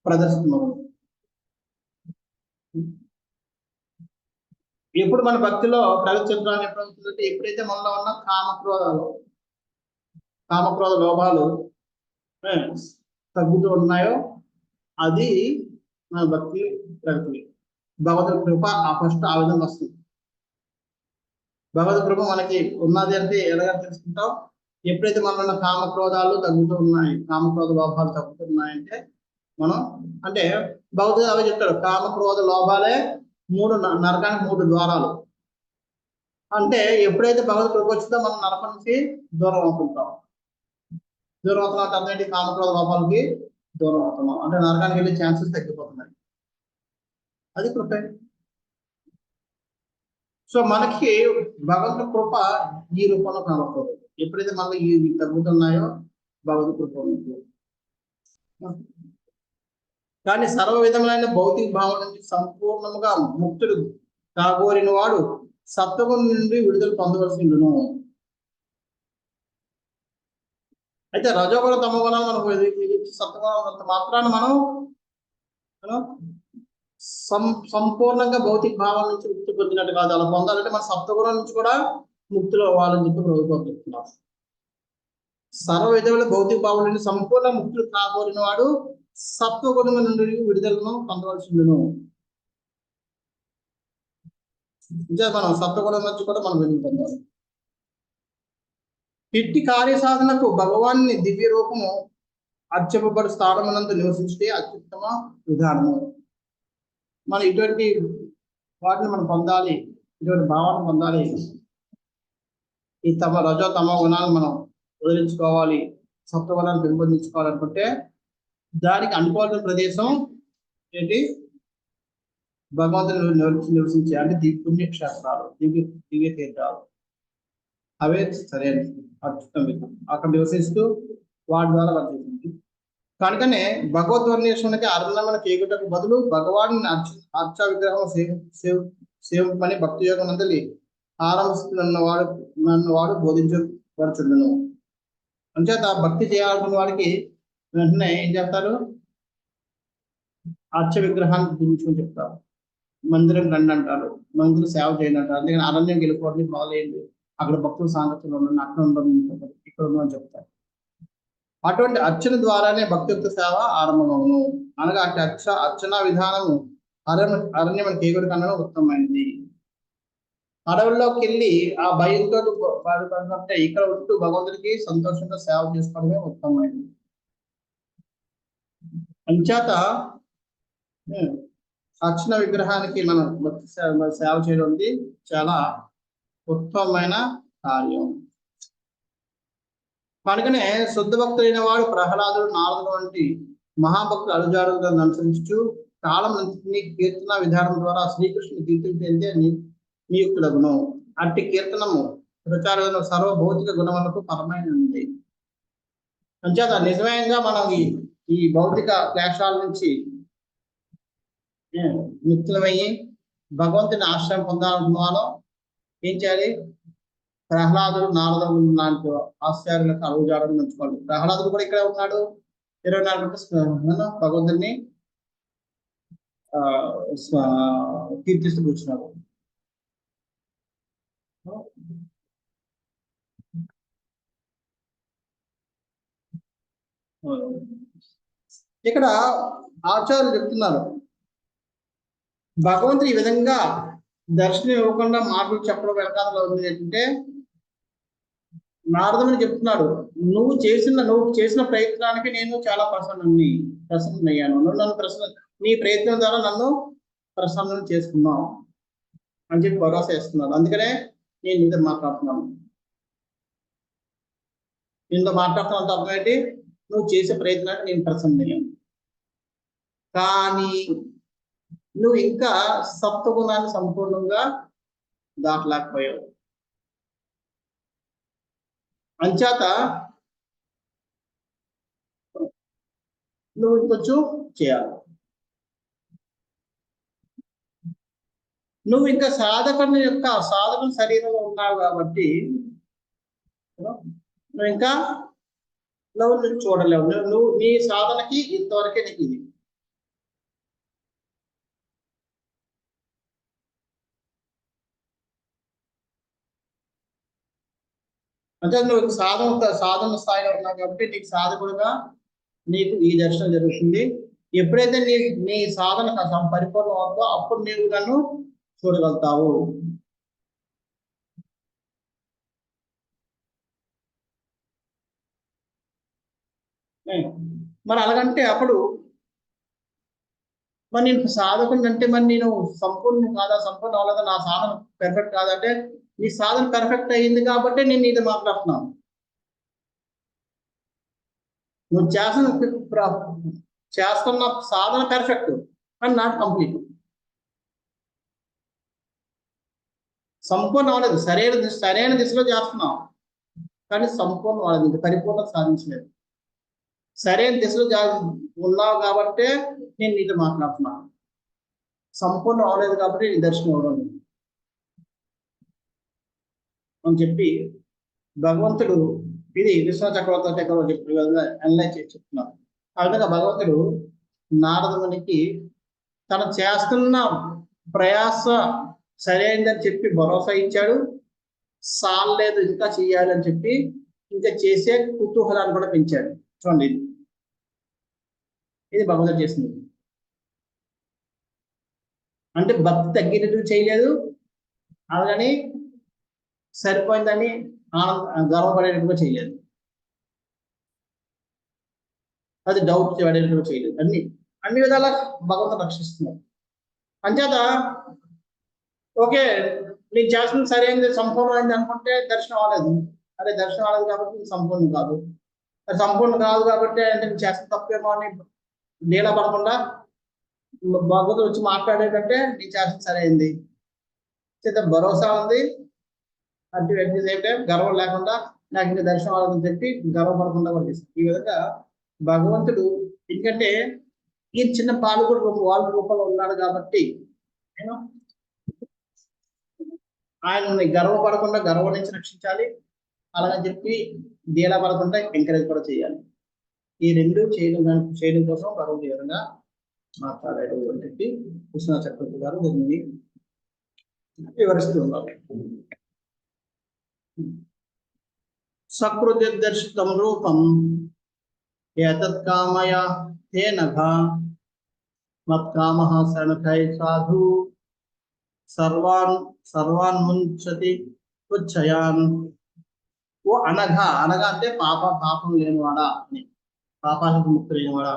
ప్రదర్శిస్తున్నాము. ఎప్పుడు మన భక్తిలో ప్రగతి చెందడానికి ఎప్పుడవుతుందంటే ఎప్పుడైతే మనలో ఉన్న కామక్రోధ లోభాలు తగ్గుతూ ఉన్నాయో అది మన భక్తి ప్రగతి. భగవద్ కృప ఫస్ట్ ఆ విధంగా వస్తుంది. భగవద్ కృప మనకి ఉన్నది అంటే ఎలాగ తెలుసుకుంటాం, ఎప్పుడైతే మనలో కామక్రోధాలు తగ్గుతూ ఉన్నాయి, కామక్రోధ లోపాలు తగ్గుతున్నాయంటే మనం అంటే భౌతిక అవి చెప్తాడు, కామక్రోధ లోపాలే నరకానికి 3 ద్వారాలు. అంటే ఎప్పుడైతే భగవద్ కృప వచ్చిందో మనం నరకం నుంచి దూరం అవుతుంటాం. దూరం అవుతున్న అర్థం కామక్రోధ లోపాలకి దూరం అవుతున్నాం అంటే నరకానికి వెళ్ళే ఛాన్సెస్ తగ్గిపోతున్నాయి. అది కృపే. సో మనకి భగవంతుడి కృప ఈ రూపంలో కనబడుతుంది. ఎప్పుడైతే మనకి ఇవి తగ్గుతున్నాయో భగవద్ కృప ఉంది. కానీ సర్వ విధములైన భౌతిక భావం నుంచి సంపూర్ణముగా ముక్తుడు కాగోరిన వాడు సత్వగుణం నుండి విడుదల పొందవలసిండును. అయితే రజోగుణ తమోగుణాలు మనకు సత్వగుణం మాత్రాన మనం సంపూర్ణంగా భౌతిక భావం నుంచి ముక్తి పొందినట్టు కాదు. అలా పొందాలంటే మన సప్తగుణం నుంచి కూడా ముక్తిలో అవ్వాలని చెప్పి ప్రభుత్వం సర్వ విధముల భౌతిక భావం నుండి సంపూర్ణ ముక్తులు కాగోరిన వాడు సత్వగుణం నుండి విడుదలను పొందవలసిండును. ఇంకా మనం సత్వగుణం నుంచి కూడా మనం విడుదల పొందాలి. ఇట్టి కార్యసాధనకు భగవాన్ని దివ్య రూపము అర్చపబడి స్థానమునందు నివసించే అత్యుత్తమ విధానము. మనం ఇటువంటి వాటిని మనం పొందాలి, ఇటువంటి భావాన్ని పొందాలి. ఈ రజో తమ గుణాలను మనం వదిలించుకోవాలి, సత్వగుణాన్ని పెంపొందించుకోవాలనుకుంటే దానికి అనుకూలమైన ప్రదేశం ఏంటి? భగవంతుని నివసించే అంటే పుణ్యక్షేత్రాలు, దివ్య తీర్థాలు. అవే సరైన అత్యుత్తమ విధానం. అక్కడ నివసిస్తూ వాటి ద్వారా వర్తిస్తుంది. కనుకనే భగవద్వర్ణేశ్వరునికి అరణ్యమైన కేకుటకు బదులు భగవాన్ అర్చ విగ్రహం సేవింపని భక్తి యోగం నందలి ఆరంభిస్తున్నవాడు బోధించబడుచుండును. అంచేత భక్తి చేయాలనుకున్న వాడికి వెంటనే ఏం చేస్తారు? అర్చ విగ్రహాన్ని గురించుకొని చెప్తారు. మందిరం రండి అంటారు, మందిరం సేవ చేయండి అంటారు. అందుకని అరణ్యం వెళ్ళిపోవడం మొదలైంది, అక్కడ భక్తుల సాంగత్యంలో ఉండండి, అక్కడ ఉండడం, ఇక్కడ ఉండమని చెప్తారు. అటువంటి అర్చన ద్వారానే భక్తియుక్త సేవ ఆరంభమవును. అనగా అటు అర్చనా విధానము అరణ్యం కేకుడి కన్నా ఉత్తమమైనది. అడవుల్లోకి వెళ్ళి ఆ భయంతో బాధపడినట్టే ఇక్కడ ఉంటూ భగవంతుడికి సంతోషంగా సేవ చేసుకోవడమే ఉత్తమమైనది. అంచేత అర్చన విగ్రహానికి మనం భక్తి సేవ చేయడం చాలా ఉత్తమమైన కార్యం. కనుకనే శుద్ధ భక్తులైన వాడు ప్రహ్లాదుడు, నారదుడు వంటి మహాభక్తులు అడుజాడులను అనుసరించు కాలం కీర్తన విధానం ద్వారా శ్రీకృష్ణుని కీర్తించే నియుక్తులగును. అట్టి కీర్తనము ప్రచారంలో సర్వభౌతిక గుణములకు పరమైనది. అంచేత నిజమయంగా మనం ఈ భౌతిక క్లేశాల నుంచి ముక్తులమయ్యి భగవంతుని ఆశ్రయం పొందాలనుకున్నాను. ఏం చేయాలి? ప్రహ్లాదుడు, నారదుడు లాంటి ఆశ్చర్యులకు అడుగుజాడని ఉంచుకోండి. ప్రహ్లాదుడు కూడా ఇక్కడే ఉన్నాడు, 24 గంటలు భగవంతుడిని కీర్తిస్తూ కూర్చున్నాడు. ఇక్కడ ఆచార్యులు చెప్తున్నారు, భగవంతుడు ఈ విధంగా దర్శనం ఇవ్వకుండా మాటలు చెప్పడం వెనకాల ఉంది ఏంటంటే, నారదుని చెప్తున్నాడు, నువ్వు చేసిన ప్రయత్నానికి నేను చాలా ప్రసన్నయ్యాను. నీ ప్రయత్నం ద్వారా నన్ను ప్రసన్నం చేసుకున్నావు అని చెప్పి భరోసా ఇస్తున్నాడు. అందుకనే నేను నీతో మాట్లాడుతున్నాను. నీతో మాట్లాడుతున్నంత అర్థం ఏంటి? నువ్వు చేసే ప్రయత్నానికి నేను ప్రసన్నయ్యాను. కానీ నువ్వు ఇంకా సప్తగుణాన్ని సంపూర్ణంగా దాటలేకపోయావు. అంచేత నువ్వు ఇంకొంచెం చేయాలి. నువ్వు ఇంకా సాధకుని శరీరంలో ఉన్నావు కాబట్టి నువ్వు ఇంకా నువ్వు చూడలేవు. నువ్వు నీ సాధనకి ఇంతవరకే నీకు ఇది. అంటే నువ్వు సాధన స్థాయిలో ఉన్నావు కాబట్టి నీకు సాధకుడుగా నీకు ఈ దర్శనం జరుగుతుంది. ఎప్పుడైతే నీ సాధన పరిపూర్ణం అవుతుందో అప్పుడు నీవు నన్ను చూడగలుగుతావు. మరి అలాగంటే అప్పుడు మరి నేను సాధకుని అంటే మరి నేను సంపూర్ణ కాదా, సంపూర్ణ అవ్వలేదా, నా సాధన పెర్ఫెక్ట్ కాదంటే నీ సాధన పెర్ఫెక్ట్ అయ్యింది కాబట్టి నేను నీతో మాట్లాడుతున్నాను. నువ్వు చేస్తున్న సాధన పెర్ఫెక్ట్ కానీ నాట్ కంప్లీట్. సంపూర్ణ అవ్వలేదు, సరైన దిశలో చేస్తున్నావు కానీ సంపూర్ణ అవ్వలేదు, ఇంకా పరిపూర్ణత సాధించలేదు. సరైన దిశలో ఉన్నావు కాబట్టే నేను నీతో మాట్లాడుతున్నాను. సంపూర్ణ అవ్వలేదు కాబట్టి నీ దర్శనం అవ్వడం అని చెప్పి భగవంతుడు ఇది విశ్వ చక్రవర్తి చెప్పే విధంగా అనలైజ్ చేసి చెప్తున్నారు. ఆ విధంగా భగవంతుడు నారదమునికి తను చేస్తున్న ప్రయాస సరైనదని చెప్పి భరోసా ఇచ్చాడు. సాలేదు ఇంకా చెయ్యాలని చెప్పి ఇంకా చేసే కుతూహలాన్ని కూడా పెంచాడు. చూడండి, ఇది భగవంతుడు చేసింది. అంటే భక్తి తగ్గినట్టు చేయలేదు, అలాగని సరిపోయిందని గర్వపడేటట్టుగా చేయలేదు, అది డౌట్ పడేటట్టుగా చేయలేదు. అన్ని విధాలా భగవంతుడు రక్షిస్తున్నారు. అంచేత ఓకే నీకు చేస్తుంది సరైనది సంపూర్ణమైంది అనుకుంటే దర్శనం అవ్వలేదు, అదే దర్శనం అవ్వలేదు కాబట్టి సంపూర్ణం కాదు, అది సంపూర్ణం కాదు కాబట్టి అంటే నేను చేస్తున్న తప్పేమో అని నీళ్ళ పడకుండా భగవంతుడు వచ్చి మాట్లాడేటంటే నీ చేస్తుంది సరైంది, చేత భరోసా ఉంది. అంటే ఎట్ ది సేమ్ టైం గర్వం లేకుండా నాకు ఇంకా దర్శనం అవ్వాలని చెప్పి గర్వపడకుండా కూడా చేస్తాను. ఈ విధంగా భగవంతుడు, ఎందుకంటే ఈ చిన్న పాలు వాళ్ళ రూపంలో ఉన్నాడు కాబట్టి నేను ఆయన గర్వపడకుండా గర్వం నుంచి రక్షించాలి, అలాగని చెప్పి డీలా పడకుండా ఎంకరేజ్ కూడా చేయాలి. ఈ రెండు చేయడం కోసం భగవంతుడు ఈ విధంగా మాట్లాడాడు అని చెప్పి కృష్ణ చక్రవర్తి గారు దీన్ని వివరిస్తూ ఉన్నారు. సకృతి దర్శితం రూపం ఏతత్ కామయ తే నఘ మత్కామః శరణఖై సాధు సర్వాన్ ముంచతి ఉచ్చయాన్. ఓ అనఘ అంటే పాపం లేనివాడా అని, పాపాలకు ముక్తి లేనివాడా,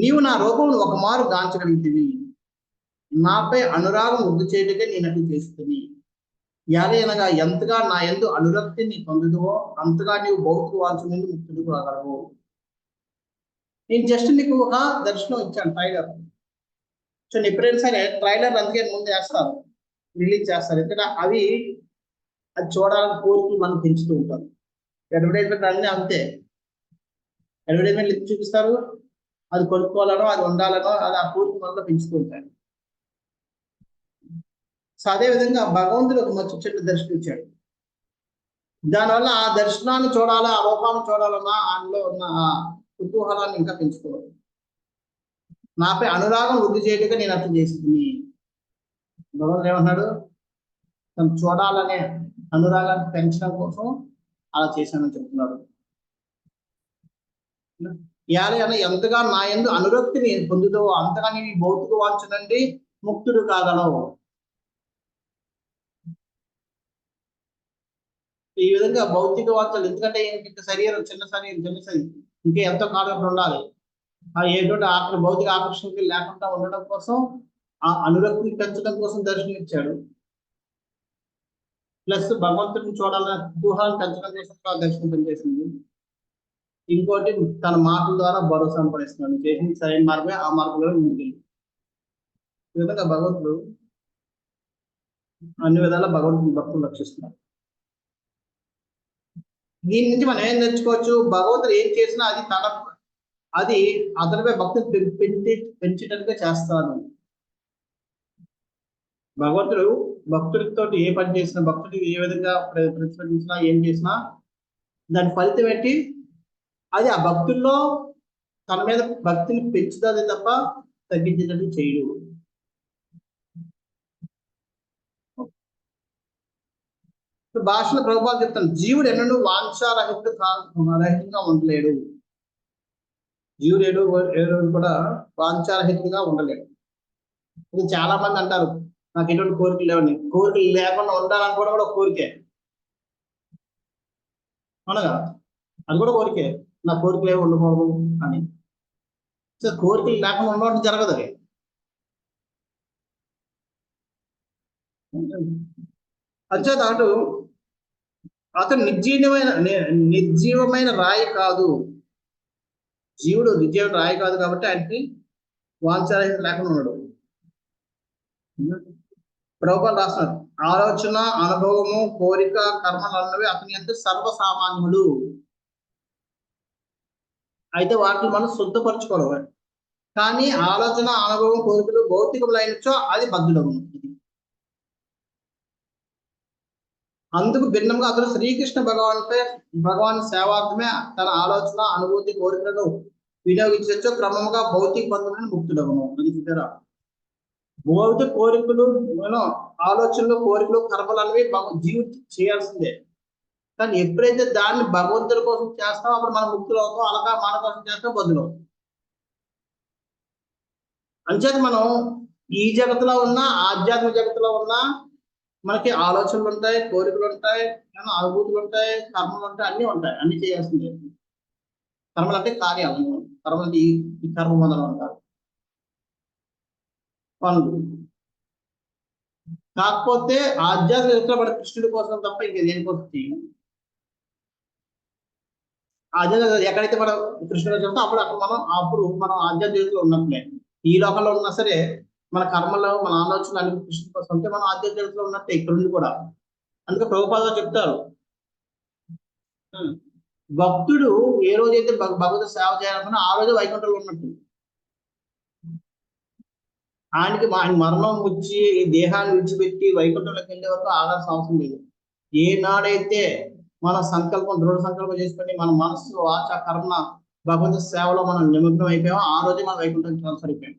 నీవు నా రూపమును ఒక మారు గాంచగలిగితివి, నాపై అనురాగం వృద్ధి చేయటకే నేనట్టు చేస్తుంది. అనగా ఎంతగా నా యందు అనురక్తిని పొందుదువో అంతగా నీవు భౌతిక వాంఛ నుండి ముక్తుడు కాగలవు. నేను జస్ట్ నీకు ఒక దర్శనం ఇచ్చాను, ట్రైలర్. సో ఎప్పుడైనా సరే ట్రైలర్ అందుకే ముందు వేస్తారు, రిలీజ్ చేస్తారు, ఎందుకంటే అది చూడాలని కోరికలు మనం పెంచుతూ ఉంటాం. అడ్వర్టైజ్మెంట్ అన్నీ అంతే, అడ్వర్టైజ్మెంట్ ఎందుకు చూపిస్తారు, అది కొనుక్కోవాలనో అది ఉండాలనో అది ఆ కోరిక మనలో పెంచుతూ ఉంటారు. సో అదే విధంగా భగవంతుడు ఒక మంచి చెట్టు దర్శనం ఇచ్చాడు. దానివల్ల ఆ దర్శనాన్ని చూడాలా, ఆ రూపాన్ని చూడాలన్నా ఆయనలో ఉన్న ఆ కుతూహలాన్ని ఇంకా పెంచుకోవాలి. నాపై అనురాగం వృద్ధి చేయడానికి నేను అర్థం చేస్తుంది. భగవంతుడు ఏమన్నాడు, తను చూడాలనే అనురాగాన్ని పెంచడం కోసం అలా చేశానని చెప్తున్నాడు. అన్న ఎంతగా నా యందు అనురక్తిని పొందుతో అంతగా నీ భౌతిక వాంఛ నుండి ముక్తుడు కాగలవు. ఈ విధంగా భౌతిక వాంఛలు, ఎందుకంటే ఇంకా శరీరం చిన్న శరీరం ఇంకా ఎంతో కాలం ఉండాలి. ఆ ఏటువంటి భౌతిక ఆకర్షణకి లేకుండా ఉండడం కోసం ఆ అనురక్తిని పెంచడం కోసం దర్శనం ఇచ్చాడు. ప్లస్ భగవంతుడిని చూడాలనే కుతూహలాన్ని పెంచడం కోసం దర్శనం పనిచేసింది. ఇంకోటి తన మాటల ద్వారా భరోసా పడిస్తున్నాడు, చేసింది సరైన మార్గమే, ఆ మార్గంలో ముందుకెళ్ళి. ఈ విధంగా భగవంతుడు అన్ని విధాలా భగవంతుని భక్తులు రక్షిస్తున్నారు. దీని నుంచి మనం ఏం నేర్చుకోవచ్చు, భగవంతుడు ఏం చేసినా అది అతనిపై భక్తిని పెంచేటట్టుగా చేస్తాను. భగవంతుడు భక్తుడితో ఏ పని చేసినా, భక్తుడికి ఏ విధంగా ప్రతిస్పందించినా, ఏం చేసినా దాని ఫలితం ఏంటి, అది ఆ భక్తుల్లో తన మీద భక్తిని పెంచుతుంది తప్ప తగ్గించేటట్టు చేయడు. భాషలో ప్రభుపాలు చెప్తాను, జీవుడు ఎన్నడూ వాంఛారహితంగా ఉండలేడు. జీవుడు ఏడు కూడా వాంఛారహితంగా ఉండలేడు. ఇది చాలా మంది అంటారు నాకు ఎటువంటి కోరికలు లేవని. కోరికలు లేకుండా ఉండాలని కూడా కోరికే, అవునగా, అది కూడా కోరికే. నా కోరికలు ఏమి ఉండకూడదు అని. సో కోరికలు లేకుండా ఉండడం జరగదు అది. అంచేత అటు అతను నిర్జీవమైన రాయి కాదు, జీవుడు నిర్జీవమైన రాయి కాదు కాబట్టి ఆయనకి వాంఛారహిత లేకుండా ఉన్నాడు. ప్రభుపాలు రాస్తున్నారు, ఆలోచన, అనుభవము, కోరిక, కర్మలు అన్నవి అతని అంటే సర్వసామాన్యులు. అయితే వాటిని మనం శుద్ధపరచుకోవడం. కానీ ఆలోచన, అనుభవం, కోరికలు భౌతికములైనచో అది బద్ధుడము. అందుకు భిన్నంగా అతను శ్రీకృష్ణ భగవాన్ సేవార్థమే తన ఆలోచన, అనుభూతి, కోరికలను వినియోగించో క్రమంగా భౌతిక బంధువులను ముక్తుడము. అది చూసారా, భౌతిక కోరికలు, ఆలోచనలు, కోరికలు, కర్మలు అనేవి జీవితం చేయాల్సిందే. కానీ ఎప్పుడైతే దాన్ని భగవంతుడి కోసం చేస్తామో అప్పుడు మనం ముక్తులు అవుతాం, అలాగా మన కోసం చేస్తాం బదులు. అంచేత మనం ఈ జగత్తులో ఉన్నా, ఆధ్యాత్మిక జగత్తులో ఉన్నా మనకి ఆలోచనలు ఉంటాయి, కోరికలు ఉంటాయి, అనుభూతులు ఉంటాయి, కర్మలు ఉంటాయి, అన్ని ఉంటాయి, అన్ని చేయాల్సిందే. కర్మలు అంటే కార్యాలు, కర్మలు అంటే ఈ కర్మ మొదలు ఉంటారు పనులు. కాకపోతే ఆధ్యాత్మిక జగత్తులో మన కృష్ణుడి కోసం తప్ప ఇంక దేనికోసం చేయం. ఆధ్యాత్మిక ఎక్కడైతే మనం కృష్ణుడు చేస్తాం అప్పుడు మనం ఆధ్యాత్మిక జగత్తులో ఉన్నట్లే. ఈ లోకంలో ఉన్నా సరే మన కర్మలో, మన ఆలోచనలు అన్ని కృష్ణుడి కోసం ఉంటే మనం ఆధ్యాత్మిక జగత్తులో ఉన్నట్టే ఇక్కడ నుండి కూడా. అందుకే ప్రభుపాద చెప్తారు, భక్తుడు ఏ రోజైతే భగవత సేవ చేయాలనుకున్నా ఆ రోజు వైకుంఠంలో ఉన్నట్టు. ఆయనకి మరణం వచ్చి ఈ దేహాన్ని విడిచిపెట్టి వైకుంఠంలోకి వెళ్ళే వరకు ఆగాల్సిన అవసరం లేదు. ఏనాడైతే మన సంకల్పం, దృఢ సంకల్పం చేసుకుని మన మనస్సు, వాచ, కర్మ భగవంతు సేవలో మనం నిమగ్నం అయిపోయామో ఆ రోజే మనం వైకుంఠం ట్రాన్స్ఫర్ అయిపోయాం.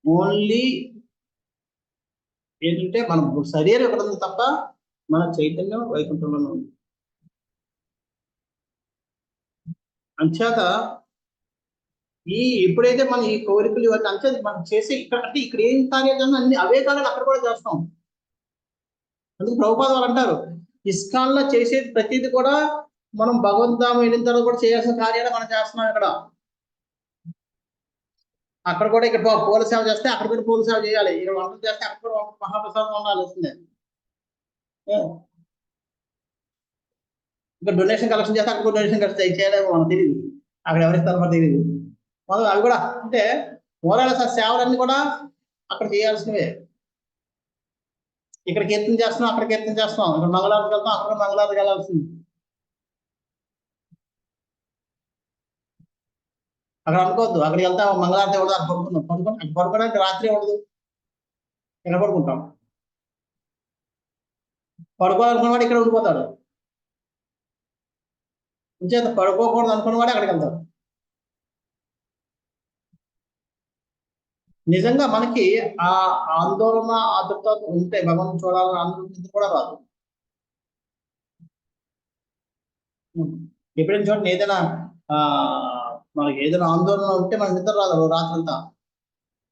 ఓన్లీ ఏంటంటే మన శరీరం ఎక్కడ ఉంది తప్ప మన చైతన్యం వైకుంఠంలోనే ఉంది. అంచేత ఎప్పుడైతే మనం ఈ కోరికలు ఇవన్నీ అంచేది మనం చేసే ఇక్కడ ఏం కార్యాలు అన్ని అవే కార్యాలు అక్కడ కూడా చేస్తాం. అందుకు ప్రభుపాద వాళ్ళు అంటారు, ఇస్కాన్ లో చేసేది ప్రతిది కూడా మనం భగవంతం వెళ్ళిన తర్వాత కూడా చేయాల్సిన కార్యాలు మనం చేస్తున్నాం. అక్కడ కూడా ఇక్కడ పూల సేవ చేస్తే అక్కడ కూడా పూల సేవ చేయాలి, ఇక్కడ వంటలు చేస్తే అక్కడ కూడా మహాప్రసాదం ఉండాల్సిందే. ఇంకా డొనేషన్ కలెక్షన్ చేస్తే అక్కడ డొనేషన్ కలెక్షన్ చేయలేము, మనకు తెలియదు, అక్కడ ఎవరిస్తారో మనకు తెలియదు. మనం అవి కూడా అంటే మూలాల సేవలన్నీ కూడా అక్కడ చేయాల్సినవే. ఇక్కడ కీర్తన చేస్తున్నాం, అక్కడ కీర్తన చేస్తున్నాం, ఇక్కడ మంగళారతికి వెళ్తాం, అక్కడ మంగళారతికి వెళ్ళాల్సింది. అక్కడ అనుకోవద్దు, అక్కడికి వెళ్తాం మంగళారతి కూడా అక్కడ పడుకోవడానికి రాత్రి ఉండదు, ఇక్కడ పడుకుంటాం. పడుకోవాలనుకున్నవాడు ఇక్కడ ఉండిపోతాడు, ఇంచేత పడుకోకూడదు అనుకున్నవాడు అక్కడికి వెళ్తాడు. నిజంగా మనకి ఆ ఆందోళన, ఆతృత ఉంటే భగవంతుని చూడాలని ఆందోళన కూడా రాదు. ఎప్పుడైనా చూడండి, ఏదైనా మనకి ఏదైనా ఆందోళన ఉంటే మనకి నిద్ర రాదు. రాత్రంతా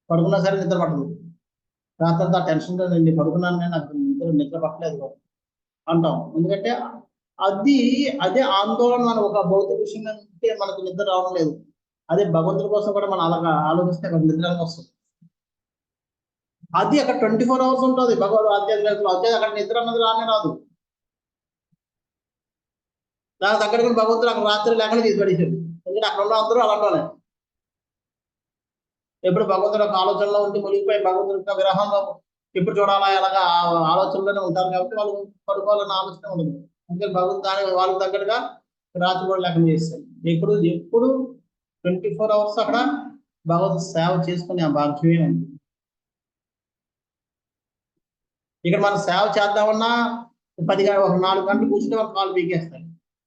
పడుకున్నా సరే నిద్ర పట్టదు. రాత్రంతా టెన్షన్గా నేను పడుకున్నాను, నాకు నిద్ర పట్టలేదు అంటాం. ఎందుకంటే అదే ఆందోళన మన ఒక భౌతిక విషయం ఉంటే మనకు నిద్ర రావడం లేదు. అదే భగవంతుడి కోసం కూడా మనం అలాగా ఆలోచిస్తే అక్కడ నిద్ర వస్తుంది. అది అక్కడ 24 hours ఉంటుంది భగవద్ ఆధ్యాత్మికలో. అదే అక్కడ నిద్ర అన్నది రానే రాదు. దాని దగ్గర భగవంతుడు అక్కడ రాత్రి లేకుండా తీసుపడేసాడు. ఎందుకంటే అక్కడ ఉన్న అందరూ అలాంటి వాళ్ళే. ఎప్పుడు భగవంతుడు ఒక ఆలోచనలో ఉండి మునిగిపోయి భగవంతుడి యొక్క విగ్రహంలో ఎప్పుడు చూడాలా ఎలాగా ఆలోచనలోనే ఉంటారు కాబట్టి వాళ్ళు పడుకోవాలన్న ఆలోచన ఉండదు. అందుకని భగవంతుడు దాని వాళ్ళకి తగ్గట్టుగా రాత్రి కూడా లేకుండా చేస్తాడు. ఎప్పుడు 24 hours అక్కడ భగవంతుడు సేవ చేసుకునే ఆ భాగ్యమే ఉంది. ఇక్కడ మనం సేవ చేద్దామన్నా 4 గంటలు కూర్చుంటే వాళ్ళు కాలు పీకేస్తాయి.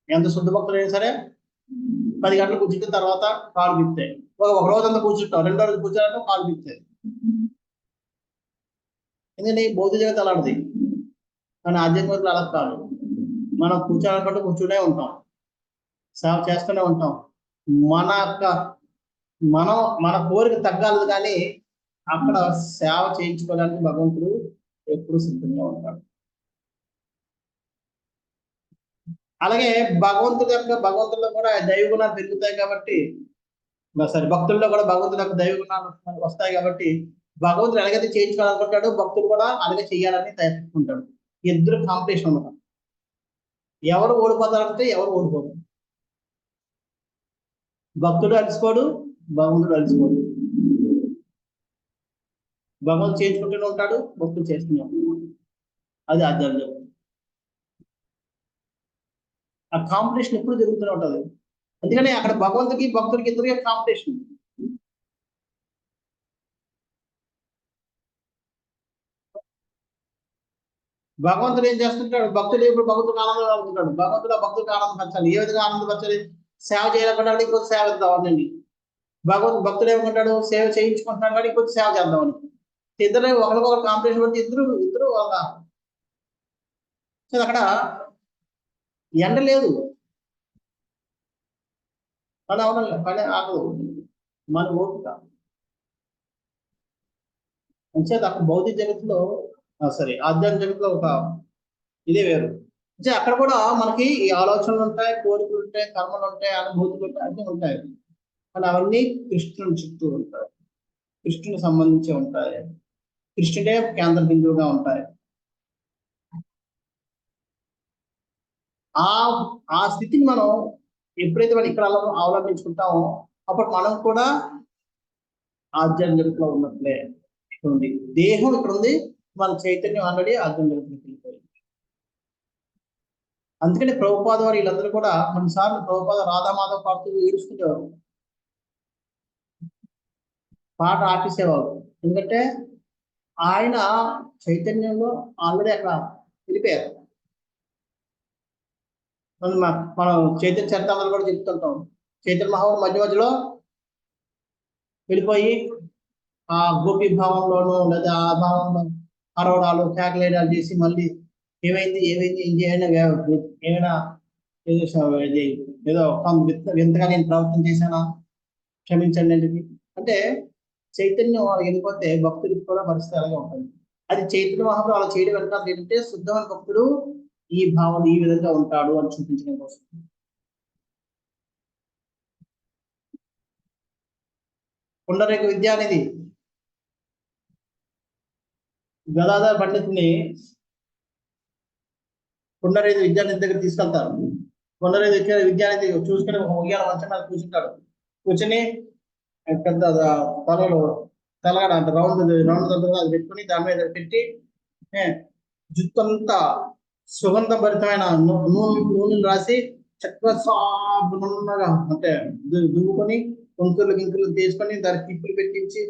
ఎంత శుద్ధ భక్తులు అయినా సరే 10 గంటలు కూర్చుంటే తర్వాత కాలు పీకుతాయి. ఒక రోజు అంతా కూర్చుంటాం, 2వ రోజు కూర్చోాలంటే కాలు పీకుతాయి. ఎందుకంటే బౌద్ధ జగత్ అలాంటిది, కానీ ఆధ్యాత్మికతలు అలా కాదు. మనం కూర్చోాలనుకుంటే కూర్చునే ఉంటాం, సేవ చేస్తూనే ఉంటాం. మన కోరిక తగ్గాలి, కానీ అక్కడ సేవ చేయించుకోవడానికి భగవంతుడు ఎప్పుడు సిద్ధంగా ఉంటాడు. అలాగే భగవంతుల్లో కూడా దైవ గుణాలు పెరుగుతాయి కాబట్టి, సరే భక్తుల్లో కూడా భగవంతుడి యొక్క దైవ గుణాలు వస్తాయి కాబట్టి భగవంతుడు ఎలాగైతే చేయించుకోవాలనుకుంటాడో భక్తుడు కూడా అలాగే చేయాలని తయారుకుంటాడు. ఇద్దరు కాంపిటీషన్ అన్నమాట. ఎవరు ఓడిపోతారంటే ఎవరు ఓడిపోతారు. భక్తుడు అలసిపోడు, భగవంతుడు అలసిపోడు. భగవంతుడు చేయించుకుంటూనే ఉంటాడు, భక్తుడు చేస్తూనే ఉంటాడు. అది ఆధ్యాత్మికం. ఆ కాంపిటీషన్ ఎప్పుడు జరుగుతూనే ఉంటది. అందుకని అక్కడ భగవంతుడికి భక్తుడికి ఇద్దరికి కాంపిటీషన్. భగవంతుడు ఏం చేస్తుంటాడు, భక్తుడు ఇప్పుడు భగవంతుడికి ఆనందం అవుతుంటాడు. భక్తుడికి ఆనందం పరచాలి. ఏ విధంగా ఆనందపరచాలి? సేవ చేయాలనుకుంటాడు, ఇంకొక సేవ ఇద్దామని. భక్తుడు ఏమనుకుంటాడు, సేవ చేయించుకుంటున్నాడు కానీ ఇంకొక సేవ చేద్దామని. ఇద్దరు ఒకరికొకరు కాంపిటీషన్ పడితే ఇద్దరు అక్కడ ఎండ లేదు, పని అవడం పని ఆగదు, మన ఓపిక. అంచేత అక్కడ భౌతిక జగత్తులో ఆధ్యాత్మిక జగత్తులో ఒక ఇదే వేరు. అంటే అక్కడ కూడా మనకి ఈ ఆలోచనలు ఉంటాయి, కోరికలు ఉంటాయి, కర్మలు ఉంటాయి, అనుభూతులు ఉంటాయి, అన్నీ ఉంటాయి. కానీ అవన్నీ కృష్ణుని చుట్టూ ఉంటాయి, కృష్ణుని సంబంధించి ఉంటాయి, కృష్ణుడే కేంద్ర బిందువుగా ఉంటాయి. ఆ స్థితిని మనం ఎప్పుడైతే మనం ఇక్కడ అవలంబించుకుంటామో అప్పుడు మనం కూడా ఆధ్యాత్మికలో ఉన్నట్లే. ఇక్కడ ఉంది దేహం, ఇక్కడ ఉంది మన చైతన్యం ఆల్రెడీ ఆధ్యాత్మికలోకి వెళ్ళిపోయింది. అందుకని ప్రభుపాద వారు వీళ్ళందరూ కూడా కొన్నిసార్లు ప్రభుపాద రాధామాధవ పాడుతూ ఏడుచుకునేవారు, పాట ఆపేసేవారు. ఎందుకంటే ఆయన చైతన్యంలో ఆల్రెడీ అక్కడ వెళ్ళిపోయారు. మనం చైతన్య చరిత్రలు కూడా చెప్తుంటాం. చైతన్య మహారాజు మధ్య మధ్యలో వెళ్ళిపోయి ఆ గోపీ భావంలోనూ లేదా ఆ భావంలో అరవడాలు కేకలేడాలు చేసి మళ్ళీ ఏమైంది ఏమైనా ఏదో వింతగా నేను ప్రవర్తన చేశానా, క్షమించండి అండి అంటే చైతన్యం వాళ్ళకి వెళ్ళిపోతే భక్తుడికి కూడా పరిస్థితి అలాగే ఉంటుంది. అది చైతన్య మహాప్రభు అలా చేయడం వెంటనే ఏంటంటే శుద్ధమైన భక్తుడు ఈ భావన ఈ విధంగా ఉంటాడు అని చూపించడం కోసం. పుండరీక విద్య అనేది గదాధర పండితుని పుండరీక విద్యానిధి దగ్గర తీసుకెళ్తారు. పుండరీక విద్యానిధి చూసుకుని ఒక ఉయ్యాల మంచం మీద కూర్చుంటాడు. కూర్చుని పెద్ద తలగడ అంటే రౌండ్ దగ్గర అది పెట్టుకుని దాని మీద పెట్టి జుత్తంతా సుగంధ భరితమైన నూనెలు రాసి చక్కగా సాగుగా అంటే దువ్వుకొని గింకులు తీసుకొని దానికి కిప్పులు పెట్టించి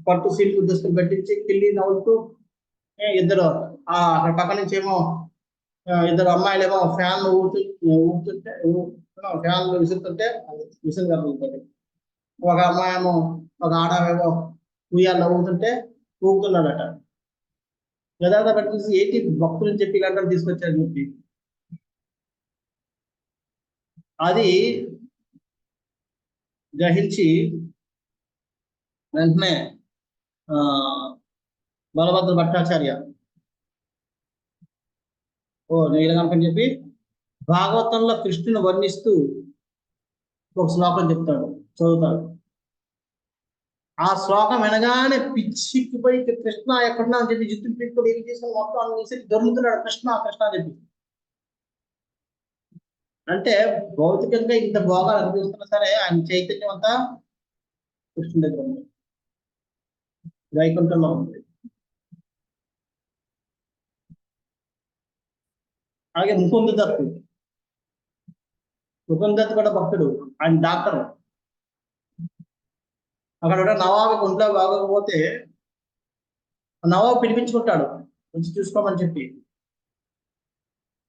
పట్టు సిల్కు దుస్తులు పెట్టించి కిల్లి నవ్వుతూ ఇద్దరు అక్కడ పక్క నుంచి ఏమో ఇద్దరు అమ్మాయిలు ఏమో ఫ్యాన్లు ఊపుతుంటే ఫ్యాన్లు విసురుతుంటే విసురు కలుగుతుంది. ఒక అమ్మాయి ఏమో ఒక ఆడమేమో ఉయ్యాలు ఊగుతుంటే ఊగుతున్నాడట. యథార్థ పట్టించి ఏంటి భక్తులని చెప్పి ఇలాంటి తీసుకొచ్చారు చెప్పి అది గ్రహించి వెంటనే బలభద్ర భట్టాచార్య నీలకంఠని చెప్పి భాగవతంలో కృష్ణుని వర్ణిస్తూ ఒక శ్లోకం చెప్తాడు, చదువుతాడు. ఆ శ్లోకం వినగానే పిచ్చిపోయి కృష్ణ ఎక్కడున్నా అని చెప్పి జిత్తులు పీక్కుని ఏం చేసిన మొత్తం అన్ని దొరుకుతున్నాడు కృష్ణ కృష్ణ అని చెప్పి. అంటే భౌతికంగా ఇంత భోగాలు అనిపిస్తున్నా సరే ఆయన చైతన్యం అంతా కృష్ణుడి దగ్గర ఉంది, వైకుంఠంలో ఉంది. అలాగే ముకుంద దత్ కూడా భక్తుడు, ఆయన డాక్టర్. అక్కడ నవాబుకి ఒంట్లో బాగోకపోతే నవాబు పిలిపించుకుంటాడు వచ్చి చూసుకోమని చెప్పి.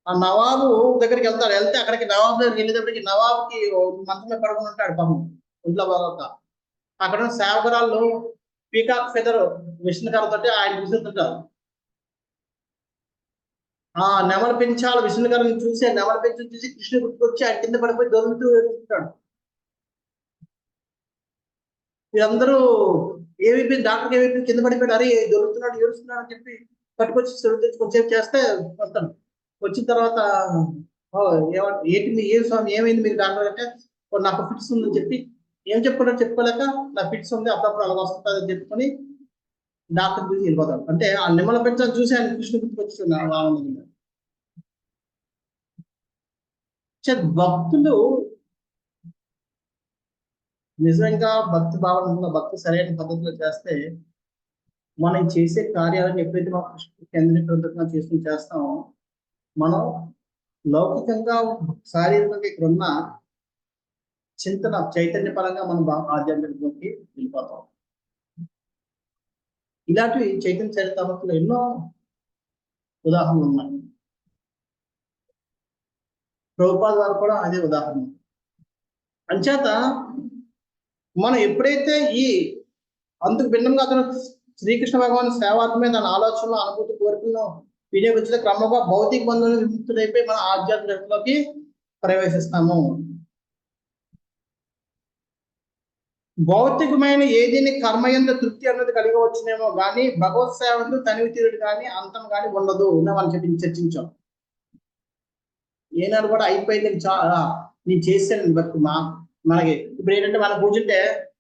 ఆ నవాబు దగ్గరికి వెళ్తే అక్కడికి నవాబు దగ్గరికి వెళ్ళేటప్పటికి నవాబుకి మంచమే పడుకుని ఉంటాడు పాపం ఒంట్లో బాగోక. అక్కడ సేవకురాళ్ళు పీకాక్ ఫెదర్ విష్ణుకరతో ఆయన విసురుతుంటారు. ఆ నెమల పెంచాలి విష్ణుకరని చూసి ఆ నెమల పెంచి చూసి కృష్ణుడు గుర్తుకొచ్చి ఆయన కింద పడిపోయి దొరుకుతూ ఉంటాడు. వీరందరూ ఏమైపోయింది, డాక్టర్కి ఏమైపోయింది, కింద పడిపోయాడు, అరే దొరుకుతున్నాడు ఏడుస్తున్నాడు అని చెప్పి పట్టుకొచ్చి కొంచెం చేస్తే వస్తాను. వచ్చిన తర్వాత ఏంటి మీ ఏం స్వామి ఏమైంది మీకు డాక్టర్ అంటే నాకు ఫిట్స్ ఉందని చెప్పి ఏం చెప్పుకోలేక నా ఫిట్స్ ఉంది అప్పుడప్పుడు అలా వస్తుంది అని చెప్పుకొని డాక్టర్ గురించి వెళ్ళిపోతాడు. అంటే ఆ నిమ్మల పెంచని చూసి ఆయన కృష్ణ గుర్తుకొచ్చింది ఆనందంగా. భక్తులు నిజంగా భక్తి భావన భక్తి సరైన పద్ధతిలో చేస్తే మనం చేసే కార్యాలను ఎప్పుడైతే మనం కృష్ణ కేంద్రీకృతంగా చేసుకుని చేస్తామో మనం లౌకికంగా శారీరకంగా ఇక్కడ ఉన్న చింతన చైతన్య పరంగా మనం ఆధ్యాత్మికంలోకి వెళ్ళిపోతాం. ఇలాంటివి చైతన్య చరిత్రలో ఎన్నో ఉదాహరణలు ఉన్నాయి. ప్రభుపాద వారు కూడా అదే ఉదాహరణ. అంచేత మనం ఎప్పుడైతే ఈ అందుకు భిన్నంగా అతను శ్రీకృష్ణ భగవాన్ సేవాత్మే తన ఆలోచనలు అనుభూతి కోరికలను వినియోగించిన క్రమంగా భౌతిక బంధువులు విముక్తుడైపోయి మన ఆధ్యాత్మికలోకి ప్రవేశిస్తాము. భౌతికమైన ఏదైనా కర్మయందు తృప్తి అన్నది కలిగి వచ్చినేమో కానీ భగవత్ సేవందు తనివి తీరుడు కానీ అంతం కానీ ఉండదు మనం చర్చించాం. ఏనాడు కూడా అయిపోయింది నేను చేశాను బతుకు మనకి ఇప్పుడు ఏంటంటే మనం కూర్చుంటే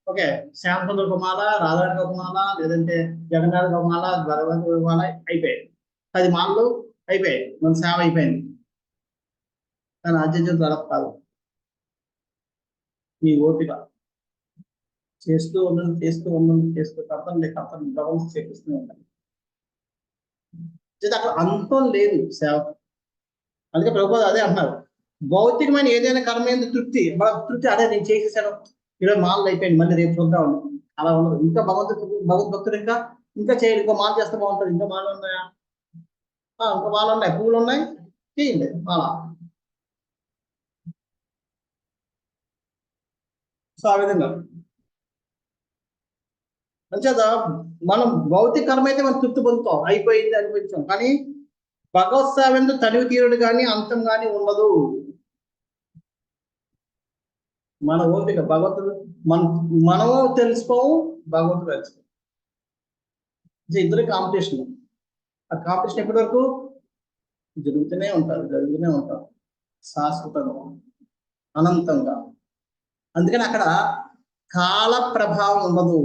ఓకే శ్యామసుందర ఒక మాల, రాధారాణి ఒక మాల, లేదంటే జగన్నాథ్ ఒక మాల, భగవంతుడు ఒక మాల అయిపోయాయి. 10 మాలలు అయిపోయాయి, మన సేవ అయిపోయింది. కానీ ఆధ్యాత్మిక తరపు కాదు. మీ ఓపిక చేస్తూ కర్తను భగవంతుడు చేపిస్తూ ఉండాలి. అక్కడ అంతం లేదు సేవ. అందుకే ప్రభుపాద అదే అంటున్నారు, భౌతికమైన ఏదైనా కర్మ ఏంది తృప్తి అదే నేను చేసేసాను, ఈరోజు మాలలు అయిపోయింది, మళ్ళీ రేపు చూద్దాం అలా ఉండదు. ఇంకా భగవద్భక్తుడు ఇంకా చేయాలి, ఇంకో మాల చేస్తే బాగుంటుంది. ఇంకా మాలలు ఉన్నాయా? ఇంకో మాలలు ఉన్నాయి, పువ్వులు ఉన్నాయి, చేయండి మాల. సో ఆ విధంగా అంచేత మనం భౌతిక కర్మ అయితే మనం తృప్తి పొందుతాం, అయిపోయింది అనిపించాం. కానీ భగవత్ సేవందు తనివి తీరుడు కానీ అంతం కానీ ఉండదు. మన ఓపిక భగవంతుడు మనము తెలుసుకోము, భగవంతుడు తెలుసుకో. ఇద్దరు కాంపిటీషన్. ఆ కాంపిటీషన్ ఎప్పటి వరకు జరుగుతూనే ఉంటారు శాశ్వతంగా, అనంతంగా. అందుకని అక్కడ కాల ప్రభావం ఉండదు.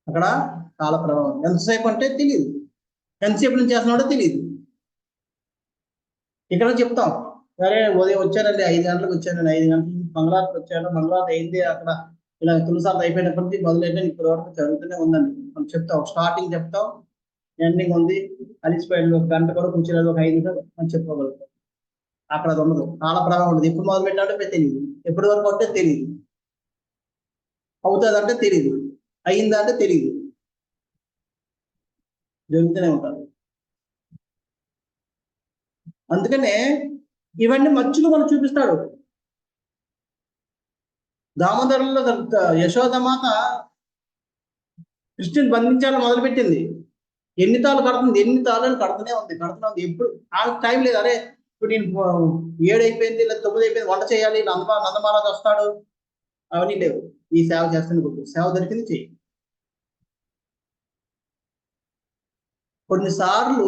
అక్కడ కాల ప్రభావం ఎంతసేపు అంటే తెలియదు, ఎంతసేపు నుంచి చేస్తున్నాడో తెలియదు. ఇక్కడ చెప్తాం, సరే ఉదయం వచ్చానండి 5 గంటలకు వచ్చానండి, 5 గంటలకు మంగళవారం వచ్చాను, మంగళవారం అయింది అక్కడ ఇలా తులసాలు అయిపోయినప్పటి నుంచి మొదలైతే ఇప్పటి వరకు జరుగుతూనే ఉందండి మనం చెప్తాం. స్టార్టింగ్ చెప్తాం, ఎండింగ్ ఉంది, అలిసిపోయింది 1 గంట కూడా కూర్చోలేదు, ఒక 5 నిమిషాలు అని చెప్పుకోగలుగుతాం. అక్కడ అది ఉండదు, కాల ప్రభావం ఉండదు. ఎప్పుడు మొదలు పెట్టాలంటే తెలియదు, ఎప్పటి వరకు అంటే తెలియదు, అవుతుందంటే తెలియదు, అయిందంటే తెలియదు, జరుగుతూనే ఉంటారు. అందుకనే ఇవన్నీ మచ్చులు మనం చూపిస్తాడు. దామోదరంలో యశోదమాత కృష్ణుని బంధించాలని మొదలుపెట్టింది. ఎన్ని తాళ్ళు కడుతూనే ఉంది. ఎప్పుడు ఆ టైం లేదు. అరే ఇప్పుడు నేను 7 అయిపోయింది లేదా 9 అయిపోయింది, వంట చేయాలి, నందమారాజు వస్తాడు, అవన్నీ లేవు. ఈ సేవ చేస్తుంది, సేవ దొరికింది చెయ్యి. కొన్నిసార్లు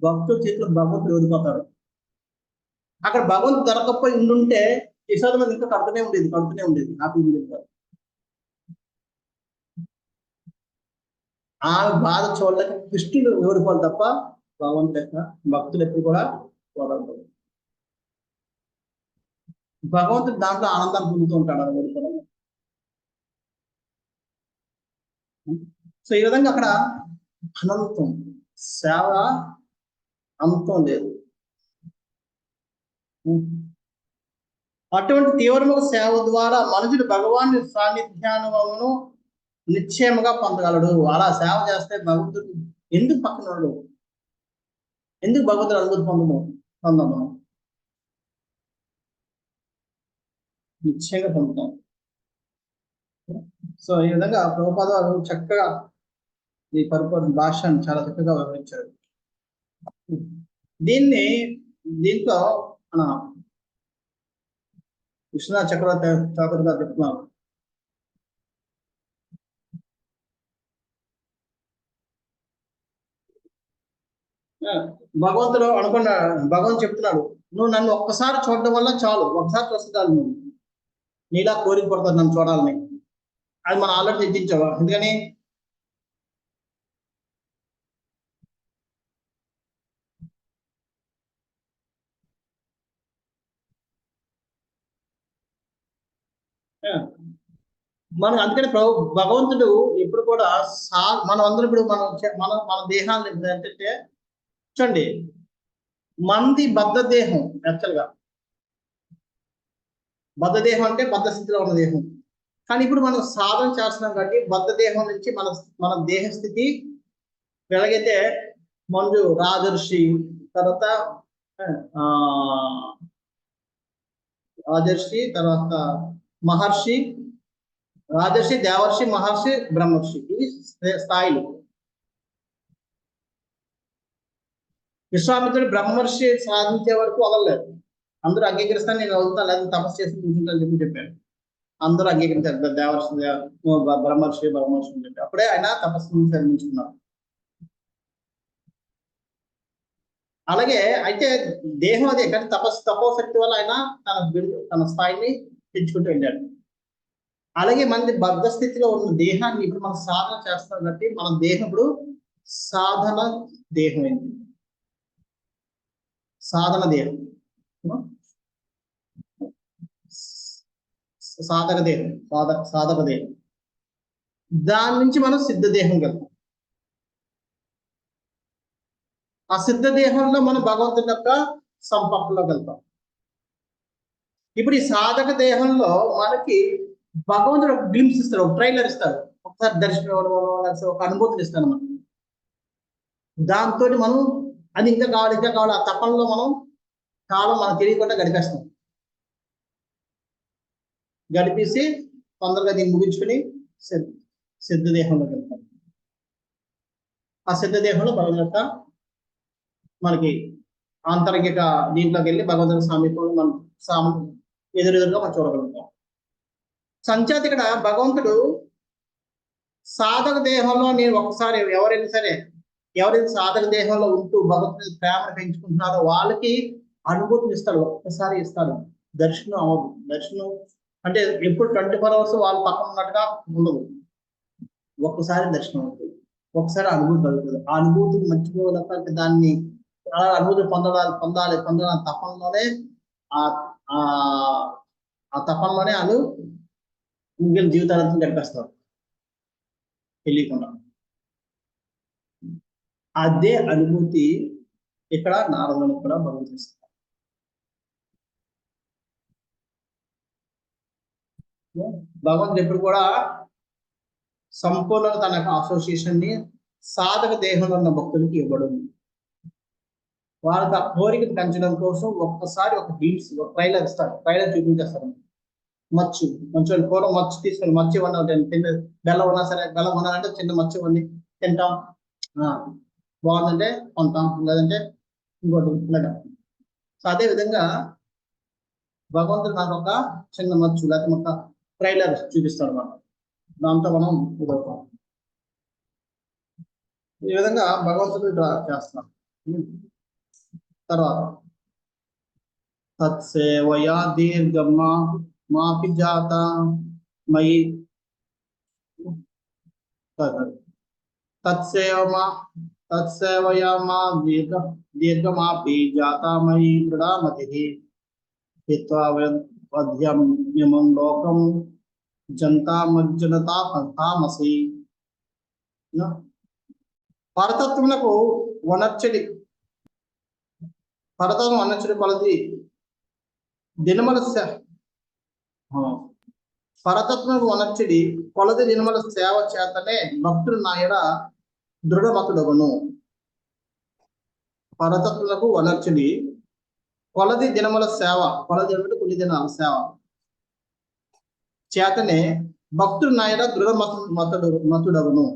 భక్తుల చేతిలో భగవంతుడు ఓడిపోతాడు. అక్కడ భగవంతుడు దొరకపోయి ఉండుంటే యశోద మీద ఇంకా కడుతూనే ఉండేది నాకు ఉండేది. ఆ బాధ చూడలేక కృష్ణుడు ఓడిపోవాలి తప్ప భగవంతుడు యొక్క భక్తులు ఎప్పుడు కూడా ఓడకూడదు. భగవంతుడు దాంట్లో ఆనందాన్ని పొందుతూ ఉంటాడు అది ఓడిపోవడం. సో ఈ విధంగా అక్కడ అనంతం సేవ అంతం లేదు. అటువంటి తీవ్రమైన సేవ ద్వారా మనుషుడు భగవాన్ సాన్నిధ్యానుభవమును నిశ్చయముగా పొందగలడు. అలా సేవ చేస్తే భగవంతుడు ఎందుకు పక్కన ఉండడు, ఎందుకు భగవంతుడు అనుభూతి పొందము నిశ్చయంగా పొందుతాం. సో ఈ విధంగా ప్రభుపాద వారు చక్కగా ఈ పరిపూర్ణ భాషను చాలా చక్కగా వివరించారు. దీంట్లో మన విశ్వనాథ్ చక్రవర్తి ఠాకూర్ గారు చెప్తున్నారు, భగవంతుడు అనుకున్నా, భగవంతుడు చెప్తున్నాడు, నువ్వు నన్ను ఒక్కసారి చూడడం వల్ల చాలు, ఒకసారి చూస్తే చాలు, నువ్వు నీలా కోరిక పడతాను నన్ను చూడాలని. అది మనం ఆల్రెడీ తెచ్చించావా? ఎందుకని మనం అందుకని భగవంతుడు ఎప్పుడు కూడా మనం అందరూ ఇప్పుడు మన మన దేహాన్ని ఏంటంటే చూడండి, మనది బద్ధ దేహం. యాక్చువల్గా బద్ధ దేహం అంటే బద్ధ స్థితిలో ఉన్న దేహం. కానీ ఇప్పుడు మనం సాధన చేస్తున్నాం కాబట్టి బద్ధ దేహం నుంచి మన దేహ స్థితి ఎలాగైతే మంజు రాజర్షి, తర్వాత రాజర్షి, తర్వాత మహర్షి, రాజర్షి, దేవర్షి, మహర్షి, బ్రహ్మర్షి, ఇవి స్థాయిలు. విశ్వామిత్రుడు బ్రహ్మర్షి సాధించే వరకు వదలలేదు. అందరూ అంగీకరిస్తాను, నేను వదులుతాను, లేదా తపస్సు చేసి కూర్చుంటాను చెప్పి చెప్పారు. అందరూ అంగీకరించారు, దేవర్షి, బ్రహ్మర్షి అని చెప్పి. అప్పుడే ఆయన తపస్సు నిర్మించుకున్నారు. అలాగే అయితే దేహం అదే, కానీ తపోశక్తి వల్ల ఆయన తన స్థాయిని పెంచుకుంటూ వెళ్ళాడు. అలాగే మనది బద్ధ స్థితిలో ఉన్న దేహాన్ని ఇప్పుడు మనం సాధన చేస్తాం కాబట్టి మన దేహం ఇప్పుడు సాధన దేహం అయింది. సాధన దేహం, సాధక దేహం, సాధక దేహం. దాని నుంచి మనం సిద్ధ దేహం వెళ్తాం. ఆ సిద్ధ దేహంలో మనం భగవంతుని యొక్క సంపర్కంలోకి వెళ్తాం. ఇప్పుడు ఈ సాధక దేహంలో మనకి భగవంతుడు ఒక గ్లింప్స్ ఇస్తాడు, ఒక ట్రైలర్ ఇస్తాడు, ఒకసారి దర్శనం ఒక అనుభూతిని ఇస్తాడు మనకి. దాంతో మనం అది ఇంకా కావాలి ఆ తపనలో మనం కాలం మనం తెలియకుండా గడిపేస్తాం. గడిపేసి తొందరగా దీన్ని ముగించుకుని సిద్ధదేహంలోకి వెళ్తాం. ఆ సిద్ధదేహంలో భగవంతుని యొక్క మనకి ఆంతరిక దీంట్లోకి వెళ్ళి భగవంతుని సమీపంలో మనం ఎదురుగా మనం చూడగలుగుతాం. సంచేత ఇక్కడ భగవంతుడు సాధక దేహంలో నేను ఒకసారి ఎవరైతే సాధక దేహంలో ఉంటూ భగవంతుని ప్రేమను పెంచుకుంటున్నారో వాళ్ళకి అనుభూతిని ఇస్తాడు, ఒక్కసారి ఇస్తాడు. దర్శనం అవ్వదు. దర్శనం అంటే ఎప్పుడు 24 hours వాళ్ళ పక్కన ఉన్నట్టుగా ఉండదు. ఒక్కసారి దర్శనం అవుతుంది, ఒకసారి అనుభూతి కలుగుతుంది. ఆ అనుభూతిని మర్చిపోలేక దాన్ని అనుభూతి పొందాలి తపనలోనే ఆ తపనలోనే వాళ్ళు మిగిలిన జీవితాలంతా గడిపేస్తారు తెలియకుండా. అదే అనుభూతి ఇక్కడ నారదుని కూడా భగవంతుడు. భగవంతుడు ఎప్పుడు కూడా సంపూర్ణంగా తన యొక్క అసోసియేషన్ ని సాధక దేహంలో ఉన్న భక్తులకి ఇవ్వడం, వాళ్ళకి ఆ కోరికను పెంచడం కోసం ఒక్కసారి ఒక ట్రైలర్ ఇస్తాడు, ట్రైలర్ చూపించేస్తాడు. మచ్చు పూర్వం మచ్చు తీసుకొని మచ్చు ఇవ్వండి, బెల్లం ఉన్నా సరే, బెల్లం ఉన్నారంటే చిన్న మచ్చు ఇవ్వండి, తింటాం, బాగుందంటే కొంటాం, లేదంటే ఇంకోటి ఇలాగా. సో అదే విధంగా భగవంతుడు నాకు ఒక చిన్న మచ్చు లేకపోతే ఒక ట్రైలర్ చూపిస్తాడు మనం, దాంతో మనం ఇదవుతాం. ఈ విధంగా భగవంతుడు చేస్తున్నాం. తర్వాత తత్సేవయా దీర్ఘమా మాపి జాత మయి తత్సేవయా మా దీర్ఘమాపి జాత మయి దృఢమతి హిత్వాద్యం లోకం జంతామజ్జనతామసి. పరతత్వములకు వనర్చడి కొలది దినమల పరతత్వములకు వనర్చడి కొలది దినమల సేవ చేతనే భక్తుడు నాయడ దృఢమతుడగును. పరతత్వములకు వనర్చడి కొలది దినముల సేవ, కొలది అంటే కొన్ని దినాల సేవ చేతనే భక్తుడు నాయన మతుడగును.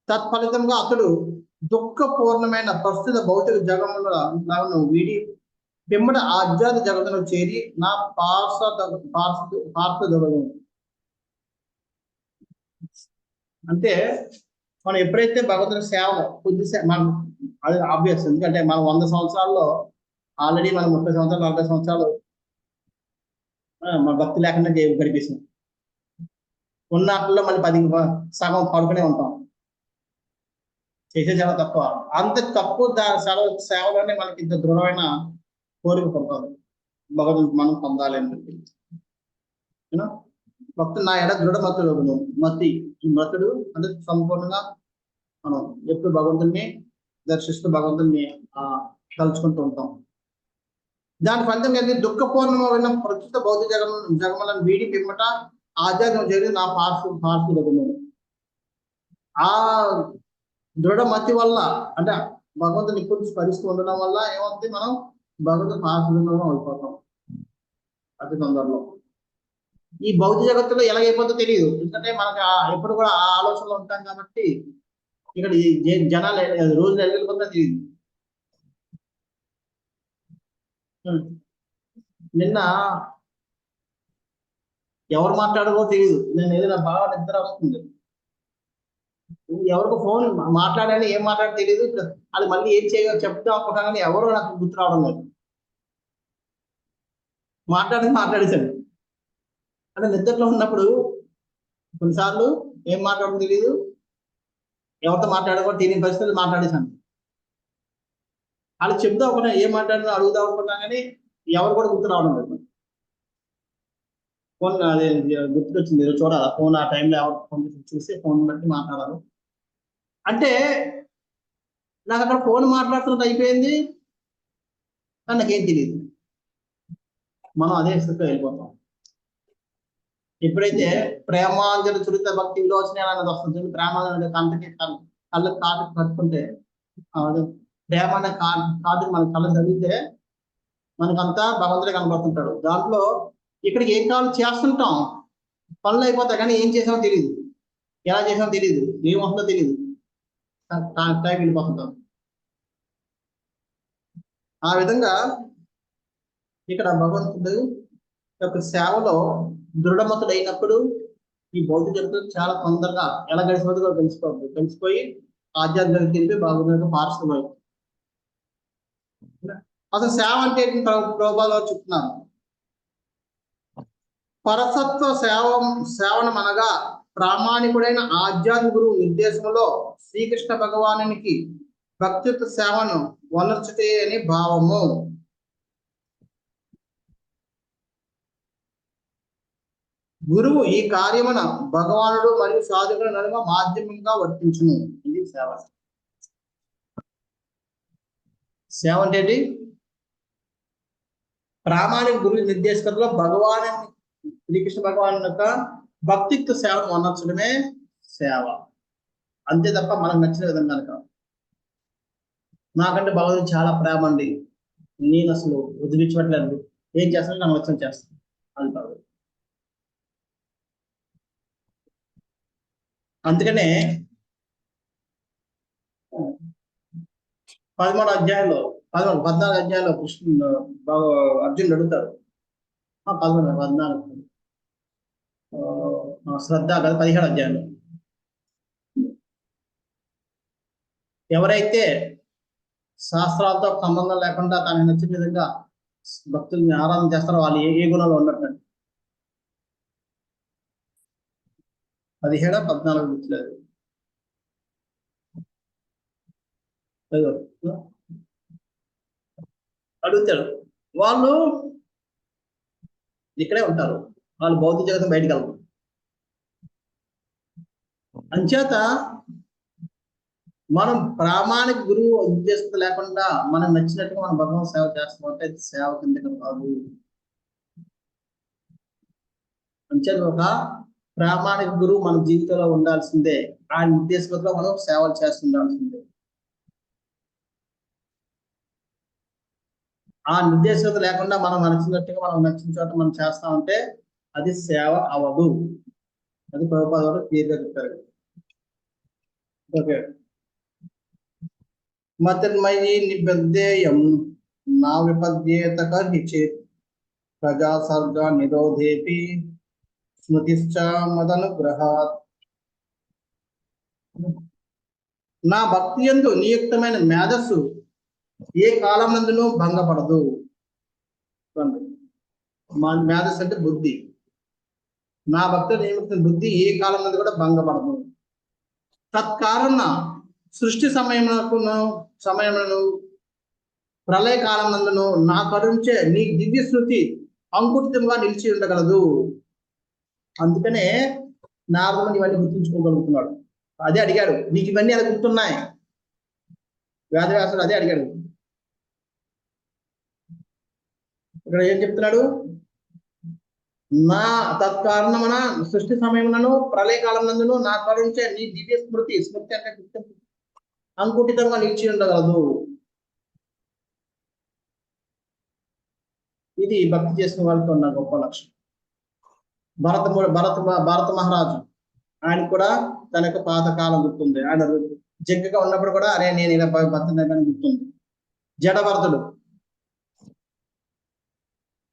తత్ఫలితంగా అతడు దుఃఖపూర్ణమైన ప్రస్తుత భౌతిక జగములను వీడి పిమ్మట ఆధ్యాత్మిక జగత్తును చేరి నా పార్శ్వదగును. అంటే మనం ఎప్పుడైతే భగవంతుని సేవ అది ఆబ్వియస్. ఎందుకంటే మనం 100 సంవత్సరాల్లో ఆల్రెడీ మనం 30 సంవత్సరాలు 40 సంవత్సరాలు మన భక్తి లేకుండా గడిపేసాం. ఉన్నట్లో మళ్ళీ 10 సగం పడుకునే ఉంటాం. చేసే చాలా తక్కువ. అంత తక్కువ సేవలోనే మనకి ఇంత దృఢమైన కోరిక పొందాలి, భగవంతుడు మనం పొందాలి అని చెప్పి. భక్తుడు నా ఎడ దృఢ మతుడు మతుడు అంటే సంపూర్ణంగా మనం ఎప్పుడు భగవంతుడిని దర్శిస్తూ భగవంతుడిని తలుచుకుంటూ ఉంటాం. దాని ఫలితంగా దుఃఖపూర్ణమైన ప్రస్తుత భౌతిక జగములను వీడి పిమ్మట ఆధ్యాత్మిక జరిగి నా పార్శ్వము ఆ దృఢ మతి వల్ల, అంటే భగవంతుని ఇప్పుడు స్మరిస్తూ ఉండడం వల్ల ఏమవుతుంది, మనం భగవంతుని పార్శ్వము అయిపోతాం అతి తొందరలో. ఈ భౌతిక జగత్తులో ఎలాగైపోతుందో తెలియదు, ఎందుకంటే మనకి ఎప్పుడు కూడా ఆ ఆలోచనలో ఉంటాం కాబట్టి. ఇక్కడ జనాలు రోజులు వెళ్ళిపోతుందో తెలియదు. నిన్న ఎవరు మాట్లాడకో తెలియదు. నేను ఏదైనా బాగా నిద్ర వస్తుంది, ఎవరికి ఫోన్ మాట్లాడాలి, ఏం మాట్లాడి తెలియదు. అది మళ్ళీ ఏం చేయాలో చెప్తాం అనుకుంటా కానీ ఎవరు నాకు గుర్తు రావడం లేదు. మాట్లాడేశాను. అంటే నిద్రలో ఉన్నప్పుడు కొన్నిసార్లు ఏం మాట్లాడడం తెలియదు, ఎవరితో మాట్లాడకో తెలియని పరిస్థితులు మాట్లాడేశాను. వాళ్ళు చెప్తా అనుకున్నా, ఏం మాట్లాడినా అడుగుదాం అనుకున్నా కానీ ఎవరు కూడా గుర్తు రావడం లేదు. ఫోన్ అదే గుర్తుకొచ్చింది, ఏదో చూడాలి ఫోన్ ఆ టైంలో ఎవరు ఫోన్ చూసి ఫోన్ బట్టి మాట్లాడాలి. అంటే నాకు అక్కడ ఫోన్ మాట్లాడుతున్నట్టు అయిపోయింది కానీ నాకేం తెలియదు. మనం అదే స్థితిలో వెళ్ళిపోతాం. ఎప్పుడైతే ప్రేమాంజలి చురిత భక్తి విలోచన అన్నది వస్తుంది, ప్రేమాంజలి కంటకి కళ్ళకి కాటుకు కట్టుకుంటే ప్రేమ అనే కాటుకు మన కళ్ళ చదివితే మనకంతా భగవంతుడే కనబడుతుంటాడు. దాంట్లో ఇక్కడికి ఏం కావాలో చేస్తుంటాం, పనులు అయిపోతాయి కానీ ఏం చేసామో తెలియదు, ఎలా చేసామో తెలియదు, ఏం వస్తుందో తెలియదు, టైం వెళ్ళిపోతుంటాం. ఆ విధంగా ఇక్కడ భగవంతుడు యొక్క సేవలో దృఢమతుడు అయినప్పుడు ఈ భౌతిక జగత్తు చాలా తొందరగా ఎలా గడిచిపోతుందో కలిసిపోయి ఆధ్యాత్మిక తెలిపి భగవంతుడికి పార్శ్వమై. అసలు సేవ అంటే ప్రభుపాలో చెప్తున్నాను. పరసత్వ సేవనం అనగా ప్రామాణికుడైన ఆధ్యాత్మిక గురువు నిర్దేశంలో శ్రీకృష్ణ భగవానునికి భక్తిత్వ సేవను వనర్చుటే అని భావము. గురువు ఈ కార్యమున భగవానుడు మరియు సాధకుల నడుమ మాధ్యమంగా వర్తించును. ఇది సేవ. సేవ అంటే ప్రామాణిక గురువు నిర్దేశకతలో భగవాను శ్రీకృష్ణ భగవాన్ యొక్క భక్తిత్వ సేవను వనర్చడమే సేవ. అంతే తప్ప మనకు నచ్చిన విధంగా కాదు. నాకంటే భగవంతుడు చాలా ప్రేమ అండి, నేను అసలు వదిలించట్లేదు, ఏం చేస్తాను నాకు వచ్చిన చేస్తాను అది కాదు. అందుకనే 14 అధ్యాయంలో 14 అధ్యాయంలో అర్జునుడు అడుగుతారు, 14 శ్రద్ధ కదా 17 అధ్యాయంలో, ఎవరైతే శాస్త్రాలతో సంబంధం లేకుండా తనకు నచ్చిన విధంగా భక్తుల్ని ఆరాధన చేస్తారో వాళ్ళు ఏ గుణంలో ఉన్నట్టు. 17, 14 గుర్తులేదు. అడుగుతాడు, వాళ్ళు ఇక్కడే ఉంటారు, వాళ్ళు భౌతిక జగతం బయటికి వెళ్తారు. అంచేత మనం ప్రామాణిక గురువు ఉద్దేశం లేకుండా మనం నచ్చినట్టుగా మనం భగవంతు సేవ చేస్తామంటే సేవ కింద కాదు. అంచేత ఒక ప్రామాణిక గురువు మన జీవితంలో ఉండాల్సిందే, ఆ నిర్దేశంలో మనం సేవలు చేస్తుండాల్సిందే. ఆ నిర్దేశం లేకుండా మనం నచ్చినట్టుగా మనం నచ్చిన చోట మనం చేస్తామంటే అది సేవ అవదు. అది ప్రభుపాద వారు క్లియర్గా చెప్పారు. ఓకే, మతన్మయీ నిబద్ధేయం నా విపద్యేత కర్హిచిత్ ప్రజాసర్గ నిరోధేపి స్మృతిశ్చ మదనుగ్రహాత్. నా భక్తి యందు నియుక్తమైన మేధస్సు ఏ కాలం నందును భంగపడదు. మా మేధస్సు అంటే బుద్ధి. నా భక్తులు నియమిస్తున్న బుద్ధి ఏ కాలం నందు కూడా భంగపడదు. తత్కారణ సృష్టి సమయములను ప్రళయ కాలం నందును నా కరుణించే నీ దివ్య శృతి అంకుటితంగా నిలిచి ఉండగలదు. అందుకనే నారదుడు ఇవన్నీ గుర్తుంచుకోగలుగుతున్నాడు. అదే అడిగాడు, నీకు ఇవన్నీ ఎలా గుర్తున్నాయి? వేదవ్యాసుడు అదే అడిగాడు. ఇక్కడ ఏం చెప్తున్నాడు? నా తత్కారణమున సృష్టి సమయములను ప్రళయ కాలం నందును నా కరుణించే నీ దివ్య స్మృతి అంటే అంకుటితంగా నిలిచి ఉండగలదు. ఇది భక్తి చేసిన వాళ్ళతో ఉన్న గొప్ప లక్ష్యం. భారత మహారాజు ఆయన కూడా తన యొక్క పాతకాలం గుర్తుంది. ఆయన జగ్గగా ఉన్నప్పుడు కూడా అరే నేను ఇలా బతుకున్నానని గుర్తుంది. జడభరతుడు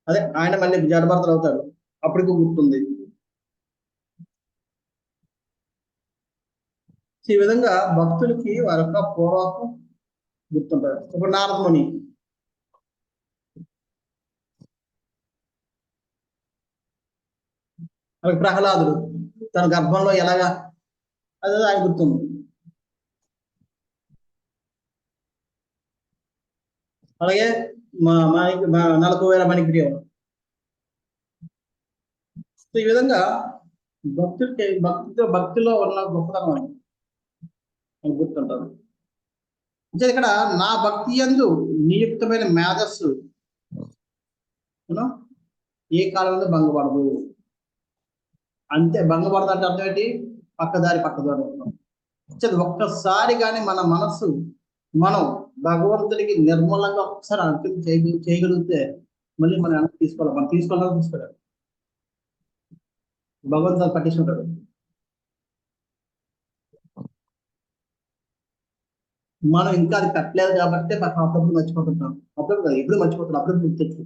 అదే ఆయన మళ్ళీ జడభరతుడు అవుతాడు, అప్పటికి గుర్తుంది. ఈ విధంగా భక్తులకి వారి యొక్క పూర్వకం గుర్తుంటారు. ఇప్పుడు నారదముని ప్రహ్లాదుడు తన గర్భంలో ఎలాగా అదే ఆయన గుర్తుంది. అలాగే నలకోవేల మణిగ్రీవం. ఈ విధంగా భక్తిలో ఉన్న గొప్పతనం అని గుర్తుంటారు. అంటే ఇక్కడ నా భక్తి యందు నియుక్తమైన మేధస్సు ఏ కాలంలో భంగపడదు. అంతే, భంగపడదు అంటే అర్థం ఏంటి? పక్కదారి ఒక్కసారి కానీ మన మనస్సు మనం భగవంతుడికి నిర్మూలంగా ఒకసారి అంకితం చేయగలిగితే మళ్ళీ మనం వెనక్కి తీసుకోవాలి. మనం తీసుకోవాలి భగవంతుడు పట్టించుకుంటాడు. మనం ఇంకా అది కట్టలేదు కాబట్టి అప్పుడప్పుడు మర్చిపోతుంటాం. అప్పుడప్పుడు ఎప్పుడు మర్చిపోతున్నాం, అప్పుడప్పుడు గుర్తొచ్చు.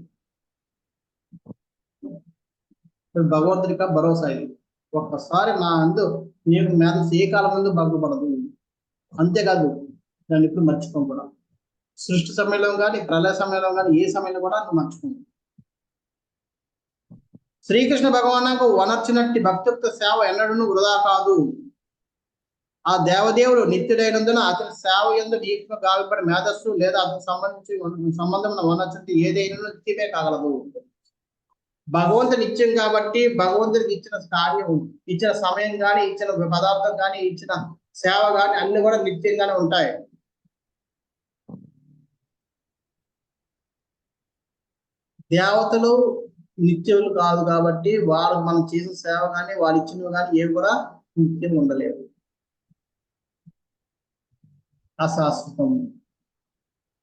భగవంతుడికి భరోసా ఇది. ఒక్కసారి నా అందు నేను మేధస్సు ఏ కాలం ముందు భంగపడదు. అంతేకాదు దాన్ని ఇప్పుడు మర్చిపోం కూడా. సృష్టి సమయంలో కానీ ప్రళయ సమయంలో కానీ ఏ సమయంలో కూడా నువ్వు మర్చిపోవు. శ్రీకృష్ణ భగవానుకు వనర్చినట్టి భక్తుక్త సేవ ఎన్నడూ వృధా కాదు. ఆ దేవదేవుడు నిత్యుడైనందున అతని సేవ యందు నీకు గావిపడి మేధస్సు లేదా అతనికి సంబంధం వనర్చినట్టు ఏదైనా నిత్యమే కాగలదు. భగవంతుడు నిత్యం కాబట్టి భగవంతుడికి ఇచ్చిన కార్యం, ఇచ్చిన సమయం కానీ, ఇచ్చిన పదార్థం కానీ, ఇచ్చిన సేవ కానీ అన్ని కూడా నిత్యంగానే ఉంటాయి. దేవతలు నిత్యులు కాదు కాబట్టి వాళ్ళు మనం చేసిన సేవ కానీ వాళ్ళు ఇచ్చినవి కానీ ఏవి కూడా నిత్యంగా ఉండలేవు, అశాశ్వతం.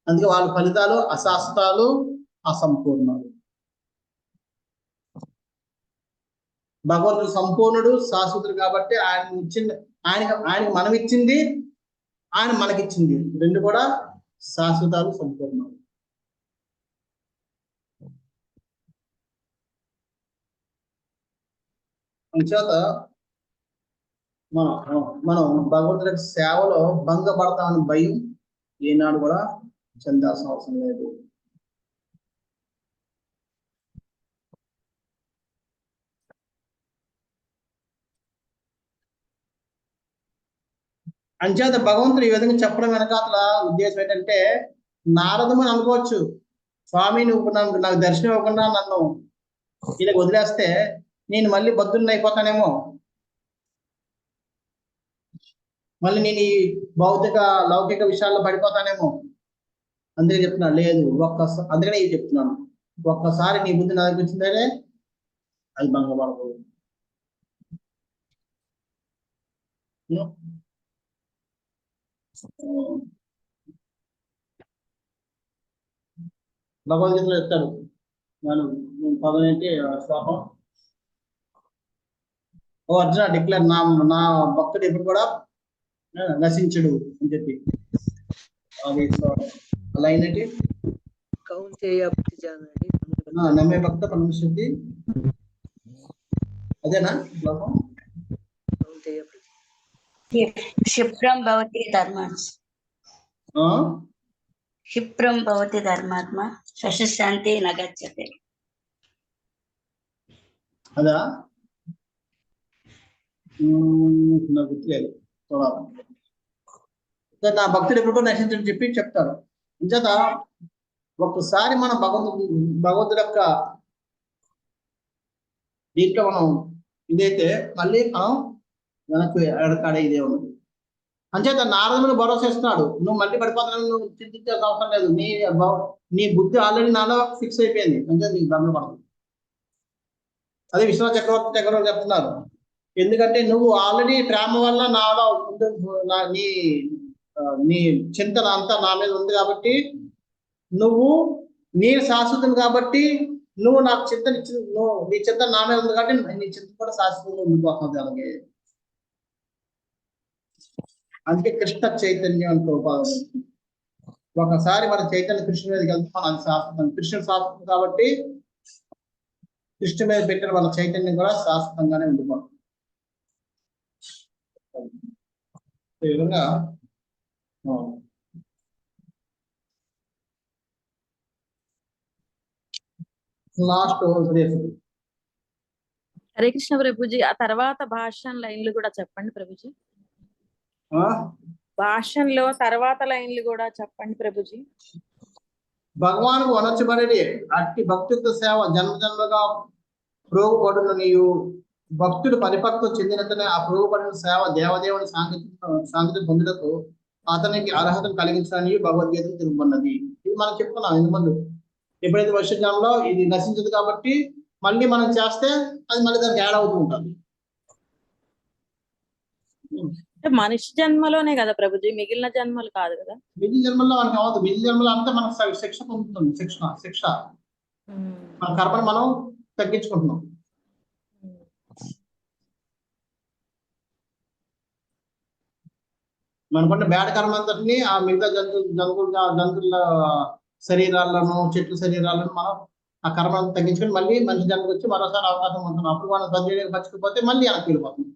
అందుకే వాళ్ళ ఫలితాలు అశాశ్వతాలు, అసంపూర్ణాలు. భగవంతుడు సంపూర్ణుడు, శాశ్వతుడు కాబట్టి ఆయనకి మనం ఇచ్చింది, ఆయన మనకిచ్చింది రెండు కూడా శాశ్వతాలు, సంపూర్ణాలు. అంచేత మనం భగవంతుడి సేవలో భంగపడతామని భయం ఏనాడు కూడా చెందాల్సిన అవసరం లేదు. అంచేత భగవంతుడు ఈ విధంగా చెప్పడం వెనకాతల ఉద్దేశం ఏంటంటే, నారదమని అనుకోవచ్చు, స్వామి నువ్వు నాకు దర్శనం ఇవ్వకుండా నన్ను ఇలా వదిలేస్తే నేను మళ్ళీ బద్దుని అయిపోతానేమో, మళ్ళీ నేను ఈ భౌతిక లౌకిక విషయాల్లో పడిపోతానేమో. అందుకే చెప్తున్నాను, లేదు అందుకనే ఇది చెప్తున్నాను, ఒక్కసారి నీ బుద్ధి నా దగ్గర వచ్చిందనే అది భంగపడదు. భగవద్గీతలో చెప్తాడు, నేను పదం ఏంటి శ్లోకం, ఓ అర్జున డిక్లేర్ నా భక్తుడు ఎప్పుడు కూడా నశించడు అని చెప్పి. అది లైన్ ఏంటి, నమ్మే భక్త పరమశుద్ధి, అదేనా శ్లోకం? क्षिप्रं भवति धर्मात्मा ఆ? क्षिप्रं भवति धर्मात्मा शशशान्ति न गच्छति అదా నాకు గుర్తులేదు చూడాలి. నా భక్తుడు ఎప్పుడు నశించని చెప్పి చెప్తారు. అంచేత ఒక్కసారి మనం భగవంతుడి యొక్క దీంట్లో మనం ఇదైతే మళ్ళీ మనం వెనక్కి ఎడకాడే ఇదే ఉంది. అంచేత నారదుడు భరోసా ఇస్తున్నాడు, నువ్వు మళ్ళీ పడిపోతున్నావు, నువ్వు చింతించాల్సిన అవసరం లేదు, నీ బుద్ధి ఆల్రెడీ నాలో ఫిక్స్ అయిపోయింది, అంటే నీకు దండం పడదు. అదే విశ్వనాథ చక్రవర్తి చెప్తున్నారు, ఎందుకంటే నువ్వు ఆల్రెడీ ప్రేమ వల్ల నాలో నీ చింతన అంతా నా మీద ఉంది కాబట్టి, నువ్వు నేను శాశ్వతం కాబట్టి నువ్వు నాకు చింతన ఇచ్చి నీ చింతన నా మీద ఉంది కాబట్టి నీ చింతన కూడా శాశ్వతంగా ఉండిపోతుంది. అలాగే అందుకే కృష్ణ చైతన్యం అంటే ఉపాధి. ఒకసారి మన చైతన్య కృష్ణ మీదకి వెళ్తే మనం శాశ్వతం, కృష్ణుడు శాశ్వతం కాబట్టి కృష్ణ మీద పెట్టిన వాళ్ళ చైతన్యం కూడా శాశ్వతంగానే ఉండిపోతుంది. ఈ విధంగా లాస్ట్ హరే కృష్ణ ప్రభుజీ. ఆ తర్వాత భాషణ లైన్లు కూడా చెప్పండి ప్రభుజీ. భాషణలో తర్వాత లైన్లు కూడా చెప్పండి ప్రభుజీ. భగవాన్ వనర్చబడి అట్టి భక్తుల సేవ జన్మజన్మగా ప్రోగుపడిన నీవు భక్తుడు పరిపక్వ చెందినతనే ఆ ప్రోగుపడిన సేవ దేవదేవుని సాంగత్యం పొందుటకు అతనికి అర్హతను కలిగించడానికి భగవద్గీత తిరుగుతున్నది. ఇది మనం చెప్పుకున్నాం ఇంతకుముందు. ఎప్పుడైతే వర్షజాలంలో ఇది నశించదు కాబట్టి మళ్ళీ మనం చేస్తే అది మళ్ళీ దానికి యాడ్ అవుతూ ఉంటుంది. మనిషి జన్మలోనే కదా ప్రభుజీ, మిగిలిన జన్మలు కాదు కదా. మిగిలిన జన్మల్లో మనకి అవ్వదు. మిగిలిన జన్మలో అంతా మనకు శిక్ష పొందుతుంది. శిక్ష మన కర్మను మనం తగ్గించుకుంటున్నాం. మనకున్న బ్యాడ్ కర్మ అంతటిని ఆ మిగతా జంతువుల శరీరాలను, చెట్ల శరీరాలను మనం ఆ కర్మను తగ్గించుకొని మళ్ళీ మనిషి జన్మకు వచ్చి మరోసారి అవకాశం ఉంటుంది. అప్పుడు మనం సద్వినియోగం పచ్చకపోతే మళ్ళీ వెనక్కి వెళ్ళిపోతుంది.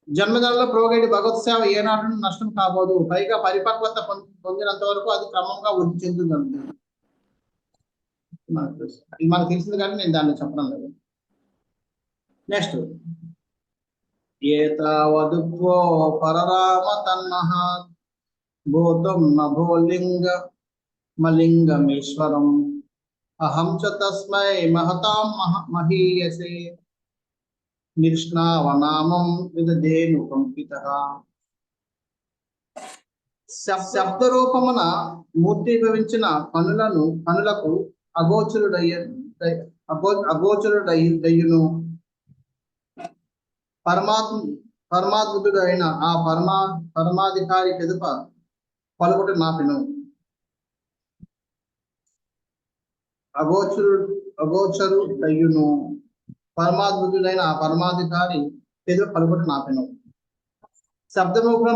జన్మజన్మలో ప్రోగైడి భగవత్ సేవ ఏనాడు నష్టం కాబోదు. పైగా పరిపక్వత పొందినంత వరకు అది క్రమంగా వృద్ధి చెందుతుంది. మనకు తెలిసింది కానీ నేను దాన్ని చెప్పడం లేదు. నెక్స్ట్ ఏతావదుక్వో పరరామ తన్మహ భూతం నభోలింగ మలింగమేశ్వరం అహం చ తస్మై మహతాం మహీయసే నిర్ష్ణావనామం విదదేను కంపితః. శబ్ద రూపమున మూర్తిభవించిన కనులకు అగోచరుడయ్యును పరమాత్ముడైన ఆ పరమాధికారి ఎదుప పలుకుట నాపిను. అగోచరుడయ్యును పరమాత్ముడైన ఆ పరమాధికారి ఎదుప పలుకుట నాపిను. శబ్దరూపం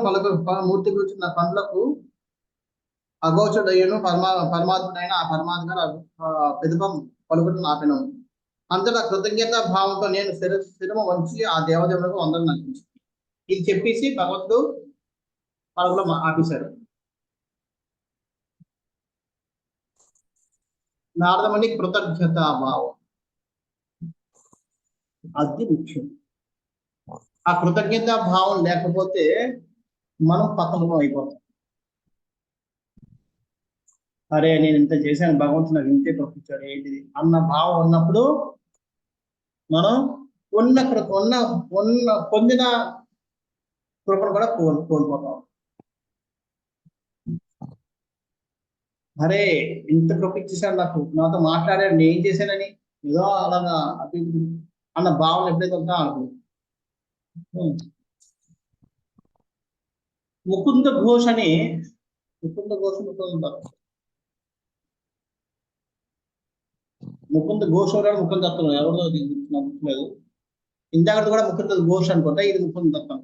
మూర్తి గురించిన కనులకు అగోచరుడయ్యును పరమాత్ముడైన ఆ పరమాధికారి ఎదుప పలుకుట నాపిను. అంతటా కృతజ్ఞత భావంతో నేను శిరము వంచి ఆ దేవదేవులకు వందనం అర్పించింది. ఇది చెప్పేసి భగవంతుడు పలుకులో ఆపేశాడు. నారదముని కృతజ్ఞత భావం అది ముఖ్యం. ఆ కృతజ్ఞత భావం లేకపోతే మనం పతనం అయిపోతాం. అరే నేను ఇంత చేశాను, భగవంతుడు నాకు ఇంతే పంపించాడు ఏంటిది అన్న భావం ఉన్నప్పుడు మనం పొందిన కృపను కూడా కోల్పోతాం. అరే ఇంత కృప ఇచ్చేసాడు, నాతో మాట్లాడాడు, నేను ఏం చేశానని ఏదో అలాగా అన్న భావన ఎప్పుడైతే ఉంటా అనుకో. ముకుంద ఘోష్ ఉంటారు. ముకుంద ఘోష్ ఎవరు ముకుంద దత్తం ఎవరిదో గుర్తులేదు. ఇందాక కూడా ముకుంద ఘోష్ అనుకుంటా, ఇది ముకుంద దత్తం.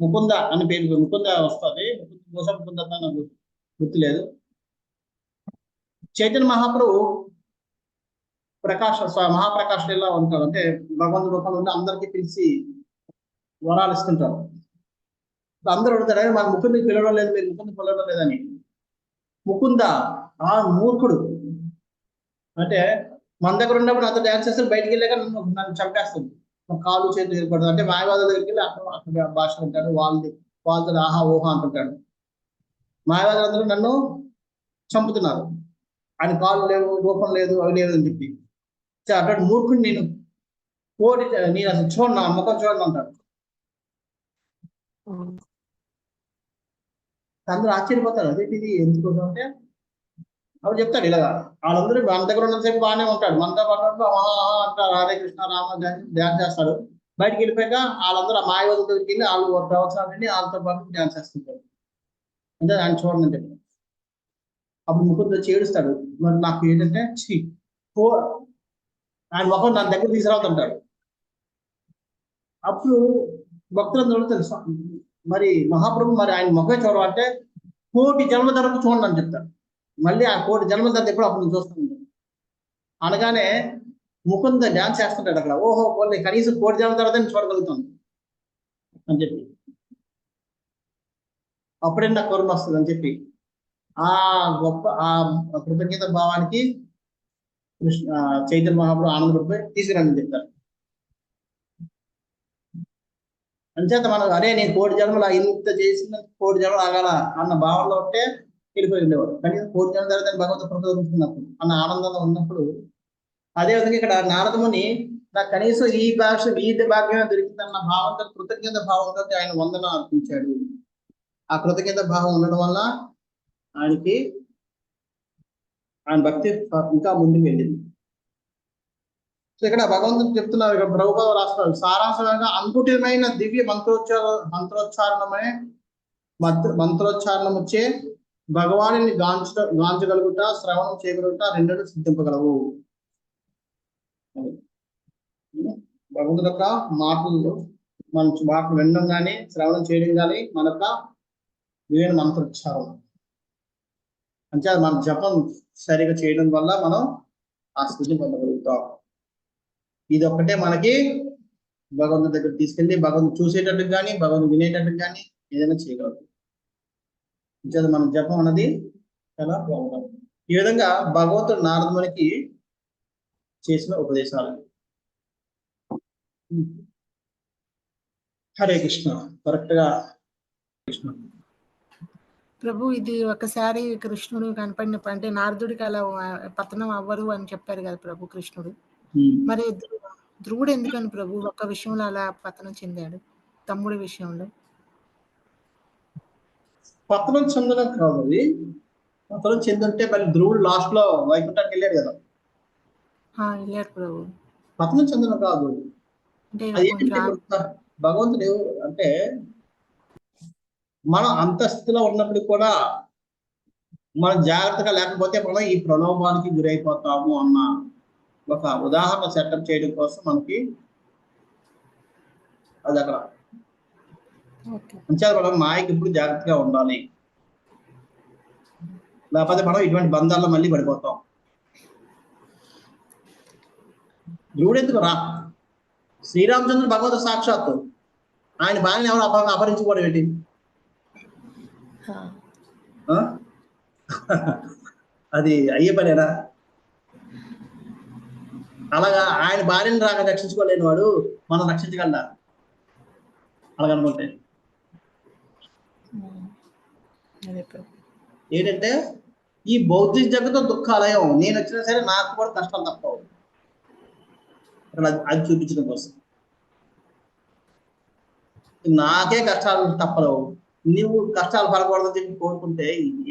ముకుంద అని పేరు ముకుంద వస్తుంది. ముకుంద ఘోష ముకుంద దత్తం నాకు గుర్తులేదు. చైతన్య మహాప్రభు మహాప్రకాశ్ ఇలా ఉంటాడు. అంటే భగవంతుడు రూపంలో ఉండి అందరికీ పిలిచి వరాలు ఇస్తుంటారు. అందరూ అడుగుతారు, మన ముకుందుకి పిలవడం లేదు, మీరు ముకుందు పిలవడం లేదని. ముకుంద ఆ మూర్ఖుడు, అంటే మన దగ్గర ఉన్నప్పుడు అంత డ్యాన్స్ చేస్తారు, బయటికి వెళ్ళాక నన్ను చంపేస్తుంది, కాలు చేతులు ఏర్పడదు. అంటే మాయవాదుల దగ్గరికి వెళ్ళి అక్కడ భాష ఉంటాడు, వాళ్ళతో ఆహా ఊహా అంటుంటాడు. మాయవాదులందరూ నన్ను చంపుతున్నారు, ఆయన కాళ్ళు లేవు, రూపం లేదు, అవి లేదు అని చెప్పి. అటువంటి మూర్ఖుడు నేను నేను అసలు చూడను, నా ముఖం చూడను అంటాడు. అందరూ ఆశ్చర్యపోతారు, అదేంటిది ఎందుకు అంటే అప్పుడు చెప్తాడు ఇలాగా. వాళ్ళందరూ మన దగ్గర ఉన్నసేపు బాగానే ఉంటాడు, మనతో పాటు అంటారు రాధే కృష్ణ రామ ధ్యాన్ చేస్తాడు. బయటికి వెళ్ళిపోయాక వాళ్ళందరూ ఆ మాయవతుల దగ్గరికి వెళ్ళి వాళ్ళు ప్రవచనాలు వాళ్ళతో పాటు ధ్యాన్ చేస్తుంటారు. అంటే ఆయన చూడండి చెప్పి అప్పుడు ముకుందు వచ్చి ఏడుస్తాడు. మరి నాకు ఏంటంటే ఆయన ముఖం నా దగ్గర తీసుకురావుతుంటాడు. అప్పుడు భక్తులందరూ తెలుసు, మరి మహాప్రభు మరి ఆయన ముఖమే చూడమంటే 1,000,000 జన్మ ధరకు చూడండి అని చెప్తారు. మళ్ళీ ఆ 1,000,000 జన్మ ధర ఎప్పుడు అప్పుడు చూస్తుంటాడు. అనగానే ముకుంద డ్యాన్స్ చేస్తుంటాడు అక్కడ. ఓహో పోలే, కనీసం 1,000,000 జన్మ తర్వాత చూడగలుగుతాను అని చెప్పి, అప్పుడే నాకు కరుణ వస్తుంది అని చెప్పి ఆ గొప్ప ఆ కృతజ్ఞత భావానికి చైతన్య మహాప్రభు ఆనందపడిపోయి తీసుకురండి చెప్తారు. అంచేత మనం అరే నేను 1,000,000 జన్మలు ఇంత చేసిన 1,000,000 జన్మలు ఆగాల అన్న భావనలో ఉంటే వెళ్ళిపోయి ఉండేవాడు. కనీసం 1,000,000 జన్మల తర్వాత భగవంతుడు ప్రసాదించుకున్నప్పుడు అన్న ఆనందంలో ఉన్నప్పుడు. అదేవిధంగా ఇక్కడ నారదముని నాకు కనీసం ఈ భాగ్యమే దొరికిందన్న భావంతో, కృతజ్ఞత భావంతో ఆయన వందన అర్పించాడు. ఆ కృతజ్ఞత భావం ఉండడం వల్ల ఆయనకి ఆయన భక్తి ఇంకా ముందుకు వెళ్ళింది. సో ఇక్కడ భగవంతుడు చెప్తున్నారు, ఇక్కడ ప్రభుపాద రాష్ట్రాలు సారాంశంగా అంకుటిమైన దివ్య మంత్రోచ్చారణం వచ్చే భగవాని గాంచగలుగుట, శ్రవణం చేయగలుగుట రెండూ సిద్ధింపగలవు. భగవంతుడు యొక్క మాటలు మన మాటలు వినడం కానీ, శ్రవణం చేయడం కానీ మనక దివ్య మంత్రోచ్చారం. అంటే మన జపం సరిగా చేయడం వల్ల మనం ఆ స్థితిని పొందగలుగుతాం. ఇది ఒక్కటే మనకి భగవంతుడి దగ్గర తీసుకెళ్ళి భగవంతుడు చూసేటట్టుకు కానీ, భగవంతుడు వినేటట్టుకు కానీ ఏదైనా చేయగలదు. మన జపం అన్నది చాలా బాగుంటుంది. ఈ విధంగా భగవంతుడు నారదమునికి చేసిన ఉపదేశాలు. హరే కృష్ణ. కరెక్ట్ గా కృష్ణ ప్రభు, ఇది ఒకసారి కృష్ణుడు కనపడినప్పుడు, అంటే నారదుడికి అలా పతనం అవ్వరు అని చెప్పారు కదా ప్రభు కృష్ణుడు. మరి ధ్రువుడు ఎందుకని ప్రభు ఒక్క విషయంలో అలా పతనం చెందాడు, తమ్ముడి విషయంలో? పతనం చెందడం కాదు, అది పతనం చెందుంటే మళ్ళీ ధ్రువుడు లాస్ట్ లో వైకుంఠానికి వెళ్ళాడు కదా. వెళ్ళాడు ప్రభు. పతనం చెందడం కాదు, అంటే భగవంతుడు అంటే మనం అంతస్తులో ఉన్నప్పుడు కూడా మనం జాగ్రత్తగా లేకపోతే మనం ఈ ప్రలోభానికి గురైపోతాము అన్న ఒక ఉదాహరణ సెటప్ చేయడం కోసం మనకి అది అక్కడ అంచేత మనం మాయకి ఇప్పుడు జాగ్రత్తగా ఉండాలి, లేకపోతే మనం ఇటువంటి బంధాల్లో మళ్ళీ పడిపోతాం. ధ్రువుడు ఎందుకు రా, శ్రీరామచంద్రుడు భగవంతుడు సాక్షాత్తు, ఆయన భార్యను ఎవరు అపహరించుకోవడం ఏంటి? అది అయ్యే పనేనా? అలాగా ఆయన భార్యను రాక రక్షించుకోలేని వాడు మనం రక్షించగలడా అలాగనుకుంటే? ఏంటంటే ఈ భౌతిక జగత్తుతో దుఃఖాలయం, నేను వచ్చినా సరే నాకు కూడా కష్టాలు తప్పవు, అది చూపించడం కోసం. నాకే కష్టాలు తప్పలేవు, నువ్వు కష్టాలు పడకూడదని చెప్పి కోరుకుంటే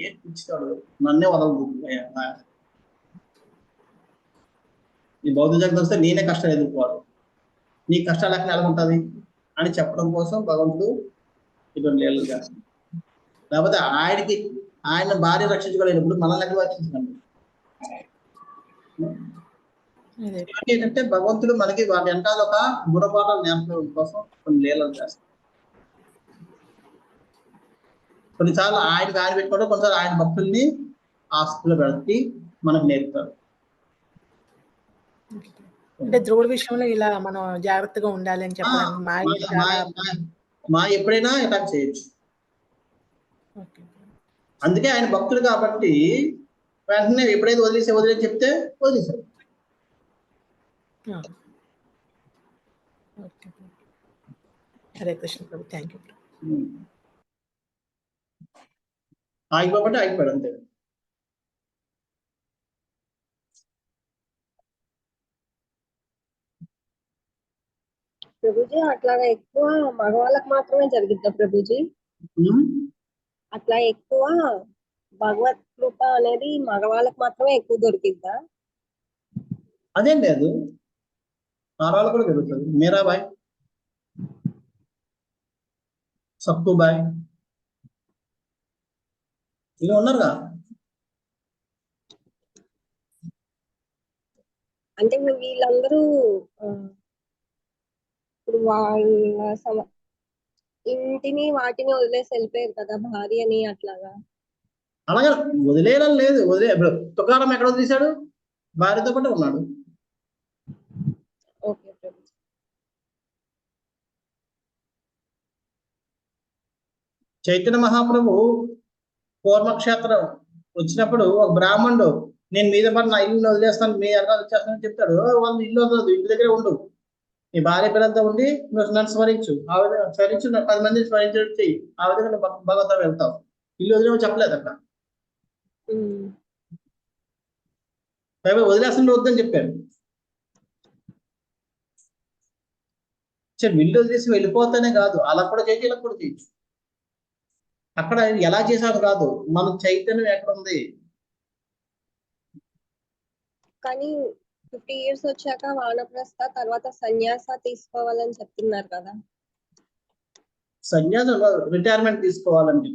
ఏం పిచ్చితాడు, నన్నే వదలదు. నీ భౌతిక జగత్తు వస్తే నేనే కష్టాలు ఎదుర్కోవాలి, నీ కష్టాలు ఎక్కడ నెలకొంటుంది అని చెప్పడం కోసం భగవంతుడు ఇటువంటి లీలలు చేస్తాడు. లేకపోతే ఆయన భార్య రక్షించుకోలేనప్పుడు మనల్ని ఎక్కడ రక్షించగలడు? ఏంటంటే భగవంతుడు మనకి వాటి వెనకాల ఒక గుణపాఠాలు నేర్పడం కోసం కొన్ని లీలలు చేస్తాడు. కొన్నిసార్లు ఆయనకి ఆయన పెట్టుకుంటే, కొన్నిసార్లు ఆయన భక్తుల్ని ఆ స్థితిలో పెట్టి మనకు నేర్పుతారు. అంటే ధ్రువుడి విషయంలో ఇలా మనం జాగ్రత్తగా ఉండాలి అని చెప్పడానికి మా ఎప్పుడైనా అటాక్ చేయొచ్చు. ఓకే. అందుకే ఆయన భక్తుడు కాబట్టి వెంటనే ఎప్పుడైతే వదిలేసి చెప్తే వదిలేశారు. ఓకే. హరే కృష్ణ ప్రభు, థ్యాంక్ యూ. ఆగిపోబట్టి ఆగిపోయాడు అంతే. ప్రభుజీ అట్లాగా ఎక్కువ మగవాళ్ళకి మాత్రమే జరిగిద్దా ప్రభుజీ? అట్లా ఎక్కువ భగవత్ కృప అనేది మగవాళ్ళకి మాత్రమే ఎక్కువ దొరికిద్దా? అదేం లేదు, ఆడవాళ్ళు కూడా జరుగుతుంది. మీరాబాయ్, సక్కుబాయ్ ఇలా ఉన్నారుగా. అంటే వీళ్ళందరూ ఇప్పుడు వాళ్ళ ఇంటిని వాటిని వదిలేసి వెళ్ళిపోయారు కదా, భార్యని అట్లాగా. అలాగే వదిలేయడం లేదు, ఇప్పుడు తుకారం ఎక్కడ వదిలేశాడు? భార్యతో పాటు ఉన్నాడు. ఓకే ప్రభు. చైతన్య మహాప్రభు కూర్మక్షేత్రం వచ్చినప్పుడు ఒక బ్రాహ్మణుడు, నేను మీద పడి నా ఇల్లు వదిలేస్తాను, మీ ఎక్కడ వచ్చేస్తానని చెప్తాడు. వాళ్ళు ఇల్లు వదలదు, ఇంటి దగ్గరే ఉండు, నీ భార్య పిల్లలతో ఉండి నన్ను స్మరించు, ఆ విధంగా స్మరించు, 10 మందిని స్మరించడం చెయ్యి, ఆ విధంగా భగవద్గీత వెళ్తావు. ఇల్లు వదిలేమో చెప్పలేదు అక్కడ. వదిలేస్తుంటే వద్దని చెప్పాడు. ఇల్లు వదిలేసి వెళ్ళిపోతానే కాదు, అలా కూడా చేయొచ్చు, ఇలా కూడా చేయొచ్చు. అక్కడ ఎలా చేశాడు కాదు, మన చైతన్యం ఎక్కడ ఉంది. కానీ 50 years వచ్చాక వానప్రస్థ తర్వాత సన్యాస తీసుకోవాలని చెప్తున్నారు కదా. సన్యాసం రిటైర్మెంట్ తీసుకోవాలండి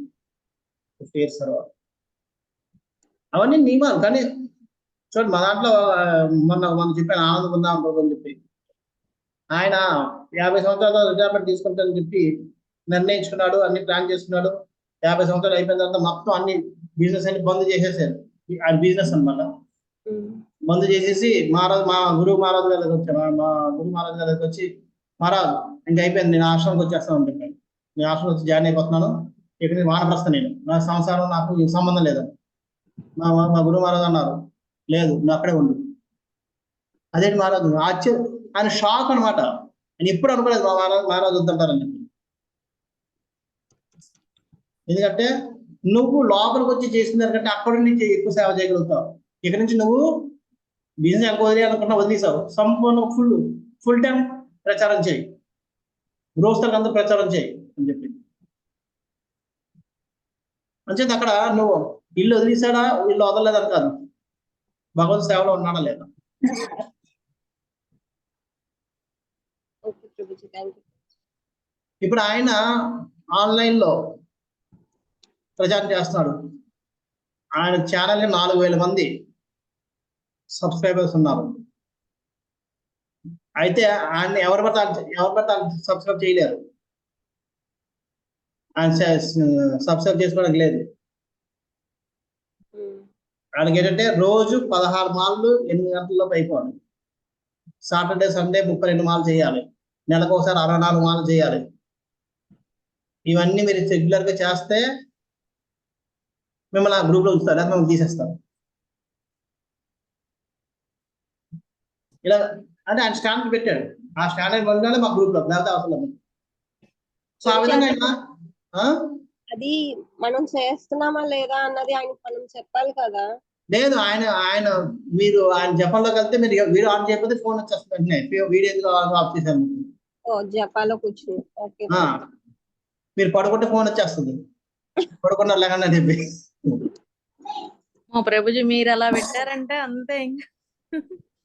50 years తర్వాత, అవన్నీ నియమాలు. కానీ చూడండి, మా దాంట్లో మనం చెప్పాను ఆనందం ఉందాం అని చెప్పి, ఆయన 50 సంవత్సరాల రిటైర్మెంట్ తీసుకుంటానని చెప్పి నిర్ణయించుకున్నాడు, అన్ని ప్లాన్ చేసుకున్నాడు. 50 సంవత్సరాలు అయిపోయిన తర్వాత మొత్తం అన్ని బిజినెస్ అన్ని బంద్ చేసేసారు. ఆయన బిజినెస్ అన్నమాట బంద్ చేసేసి మా గురువు మహారాజు గారి దగ్గర వచ్చాను. మా గురువు మహారాజు గారి దగ్గర వచ్చి, మహారాజు ఇంకా అయిపోయింది, నేను ఆశ్రమంకి వచ్చేస్తాను అని చెప్పాను. నేను ఆశ్రమం వచ్చి జాయిన్ అయిపోతున్నాను, ఇక్కడ వానప్రస్థ, నేను నా సంసారం నాకు సంబంధం లేదని. మా గురువు మహారాజు అన్నారు, లేదు నువ్వు అక్కడే ఉండు. అదేంటి మహారాజు, ఆయన షాక్ అనమాట. ఆయన ఎప్పుడు అనుకోలేదు మహారాజు వద్దంటారని చెప్పి. ఎందుకంటే నువ్వు లోపలికి వచ్చి చేసిన దానికంటే అక్కడి నుంచి ఎక్కువ సేవ చేయగలుగుతావు. ఇక్కడ నుంచి నువ్వు బిజినెస్ ఎలా వదిలేయాలనుకున్నా వదిలేసావు, సంపూర్ణ ఫుల్ టైం ప్రచారం చేయి, గృహస్థులకు అందరూ ప్రచారం చేయి అని చెప్పింది. అంచేది అక్కడ నువ్వు ఇల్లు వదిలేసాడా, ఇల్లు వదలలేదని కాదు, భగవంతు సేవలో ఉన్నాడా లేదా. ఇప్పుడు ఆయన ఆన్లైన్ లో ప్రచారం చేస్తున్నాడు. ఆయన ఛానల్ 4,000 మంది సబ్స్క్రైబర్స్ ఉన్నారు. అయితే ఆయన ఎవరు పడితే సబ్స్క్రైబ్ చేయలేరు, ఆయన సబ్స్క్రైబ్ చేసుకోవడానికి లేదు. ఆయనకి ఏంటంటే రోజు 16 మాలలు 8 గంటల్లో అయిపోవాలి. సాటర్డే సండే 32 మాలలు చేయాలి. నెలకు ఒకసారి 64 మాలలు చేయాలి. ఇవన్నీ మీరు రెగ్యులర్ గా చేస్తే మిమ్మల్ని ఆ గ్రూప్ లో ఉంచుతారు, లేదా మిమ్మల్ని తీసేస్తారు. ఇలా అంటే ఆయన స్టాండర్డ్ పెట్టాడు, ఆ స్టాండర్డ్ వల్లనే మా గ్రూప్ లో, లేకపోతే అవసరం. సో ఆ విధంగా అది మనం చేస్తున్నామా లేదా అన్నది ఆయన మనం చెప్పాలి కదా. లేదు, మీరు ఆయన జపంలోకి వెళ్తే మీరు వీడియో ఆన్ చేయకపోతే ఫోన్ వచ్చేస్తుంది వెంటనే, వీడియో ఎందుకు ఆఫ్ చేశాను. జపాలో కూర్చుని మీరు పడుకుంటే ఫోన్ వచ్చేస్తుంది, పడుకున్నారు లేకుండా చెప్పి. ప్రభుజీ మీరు అలా పెట్టారంటే అంతే, ఇంకా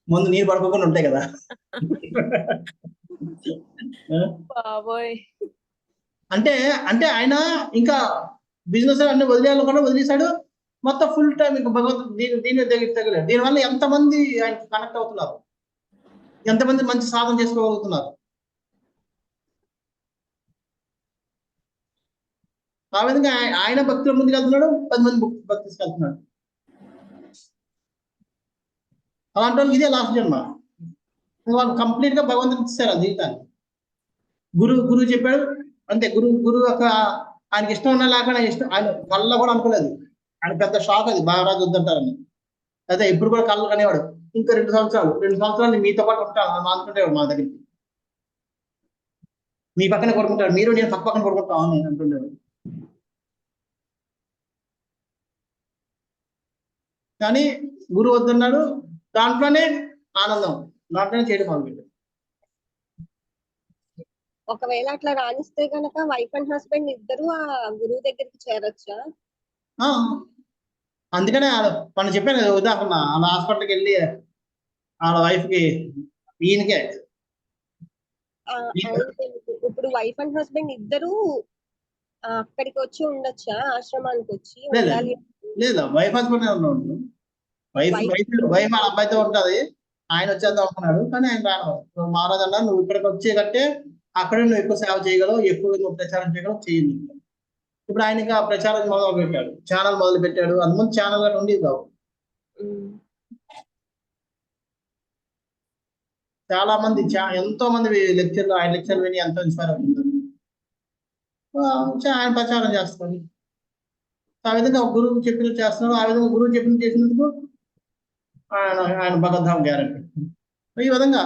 ముందు నీరు పడుకోకుండా ఉంటాయి కదా. బాబోయ్. అంటే ఆయన ఇంకా బిజినెస్ అన్ని వదిలేయాలనుకున్నా వదిలేశాడు. మొత్తం ఫుల్ టైం ఇంకా భగవంతుడు దీని తగ్గలేదు. దీనివల్ల ఎంతమంది ఆయన కనెక్ట్ అవుతున్నారు, ఎంతమంది మంచి సాధన చేసుకోగలుగుతున్నారు. ఆ విధంగా ఆయన భక్తుల ముందుకు వెళ్తున్నాడు, 10 మంది భక్తి తీసుకెళ్తున్నాడు. అలాంటి వాళ్ళకి ఇదే లాస్ట్ జన్మ. వాళ్ళు కంప్లీట్ గా భగవంతుడికి ఇస్తారు ఆ జీవితాన్ని. గురువు చెప్పాడు అంతే. గురువు యొక్క ఆయనకి ఇష్టం ఉన్నా లేకుండా ఇష్టం ఆయన కళ్ళ కూడా అనుకోలేదు. ఆయన పెద్ద షాక్ అది బాలరాజు వద్దంటారని. అదే ఇప్పుడు కూడా కళ్ళు కనేవాడు. ఇంకా 2 సంవత్సరాలు మీతో పాటు ఉంటాను అని అనుకుంటేవాడు మా దగ్గరికి. మీ పక్కనే పడుకుంటాడు, మీరు నేను పక్క పక్కన పడుకుంటాం అని అంటుండేవాడు. కానీ గురువు వద్దన్నాడు, దాంట్లోనే ఆనందం, దాంట్లోనే చేయడం మొదలుపెట్టాడు. ఒకవేళ అట్లా రాణిస్తే గనక వైఫ్ అండ్ హస్బెండ్ ఇద్దరు ఆ గురువు దగ్గరికి చేరొచ్చా? అందుకనే మనం చెప్పాను కదా ఉదాహరణ, వాళ్ళ హాస్పిటల్కి వెళ్ళి వాళ్ళ వైఫ్ కి ఈయనకే ఇప్పుడు వైఫ్ అండ్ హస్బెండ్ ఇద్దరు అక్కడికి వచ్చి ఉండొచ్చా? ఆశ్రమానికి వచ్చి ఉండాలి? లేదా వైఫ్ హస్బెండ్ ఉన్నాడు. వైఫ్ వాళ్ళ అబ్బాయితో ఉంటది. ఆయన వచ్చేద్దాం అనుకున్నాడు కానీ ఆయన రాను. మహారాజు అన్నా నువ్వు ఇక్కడికి వచ్చేటట్టే అక్కడే నువ్వు ఎక్కువ సేవ చేయగలవు, ఎక్కువ నువ్వు ప్రచారం చేయగలవు, చేయండి. ఇప్పుడు ఆయన ఇంకా ప్రచారం మొదలు పెట్టాడు, ఛానల్ మొదలు పెట్టాడు. అంతకుముందు ఛానల్ గా ఉండేది కావు. చాలా మంది ఎంతో మంది లెక్చర్లు ఆయన లెక్చర్లు విని ఎంతో ఇన్స్పైర్ అవుతున్నారు. ఆయన ప్రచారం చేస్తాడు. ఆ విధంగా గురువు చెప్పినట్టు చేస్తున్నాడు. ఆ విధంగా గురువు చెప్పినట్టు చేసినందుకు ఆయన భగవద్ధామ గ్యారంటీ. ఈ విధంగా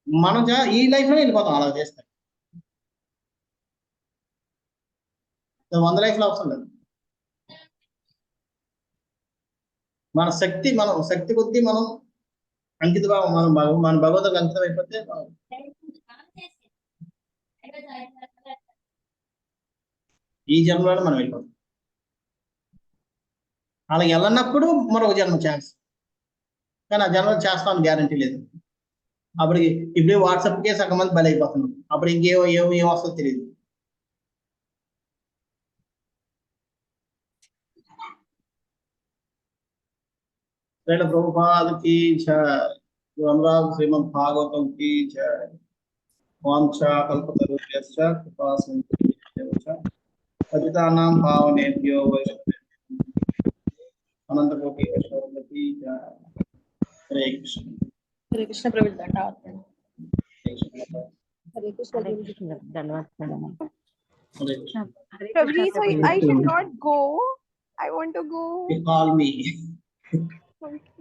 మనం ఈ లైఫ్ లో వెళ్ళిపోతాం అలా చేస్తే. 100 లైఫ్లు అవసరం లేదు. మన శక్తి కొద్దీ మనం అంకిత భావం, మన భగవద్గీత అంకితం అయిపోతే ఈ జన్మలోనే మనం వెళ్ళిపోతాం. అలా వెళ్ళన్నప్పుడు మరొక జన్మ ఛాన్స్, కానీ ఆ జన్మ చేస్తామని గ్యారంటీ లేదు. అప్పటికి ఇప్పుడు వాట్సాప్కే సగం మంది బలి అయిపోతున్నాం. అప్పుడు ఏం వస్తుందో తెలియదు. ప్రభుపాద की जय, अनुराग श्रीमद् भागवतम की जय। वांछा कल्पतरुभ्यश्च कृपा सिन्धुभ्यश्च पतितानां पावनेभ्यो वैष्णवेभ्यो अनंत कोटि वैष्णव की जय। हरे कृष्ण। हरे कृष्ण प्रभु धन्यवाद। हरे कृष्ण। धन्यवाद। Prabhuji, so I should not go. I want to go. Call me. Okay.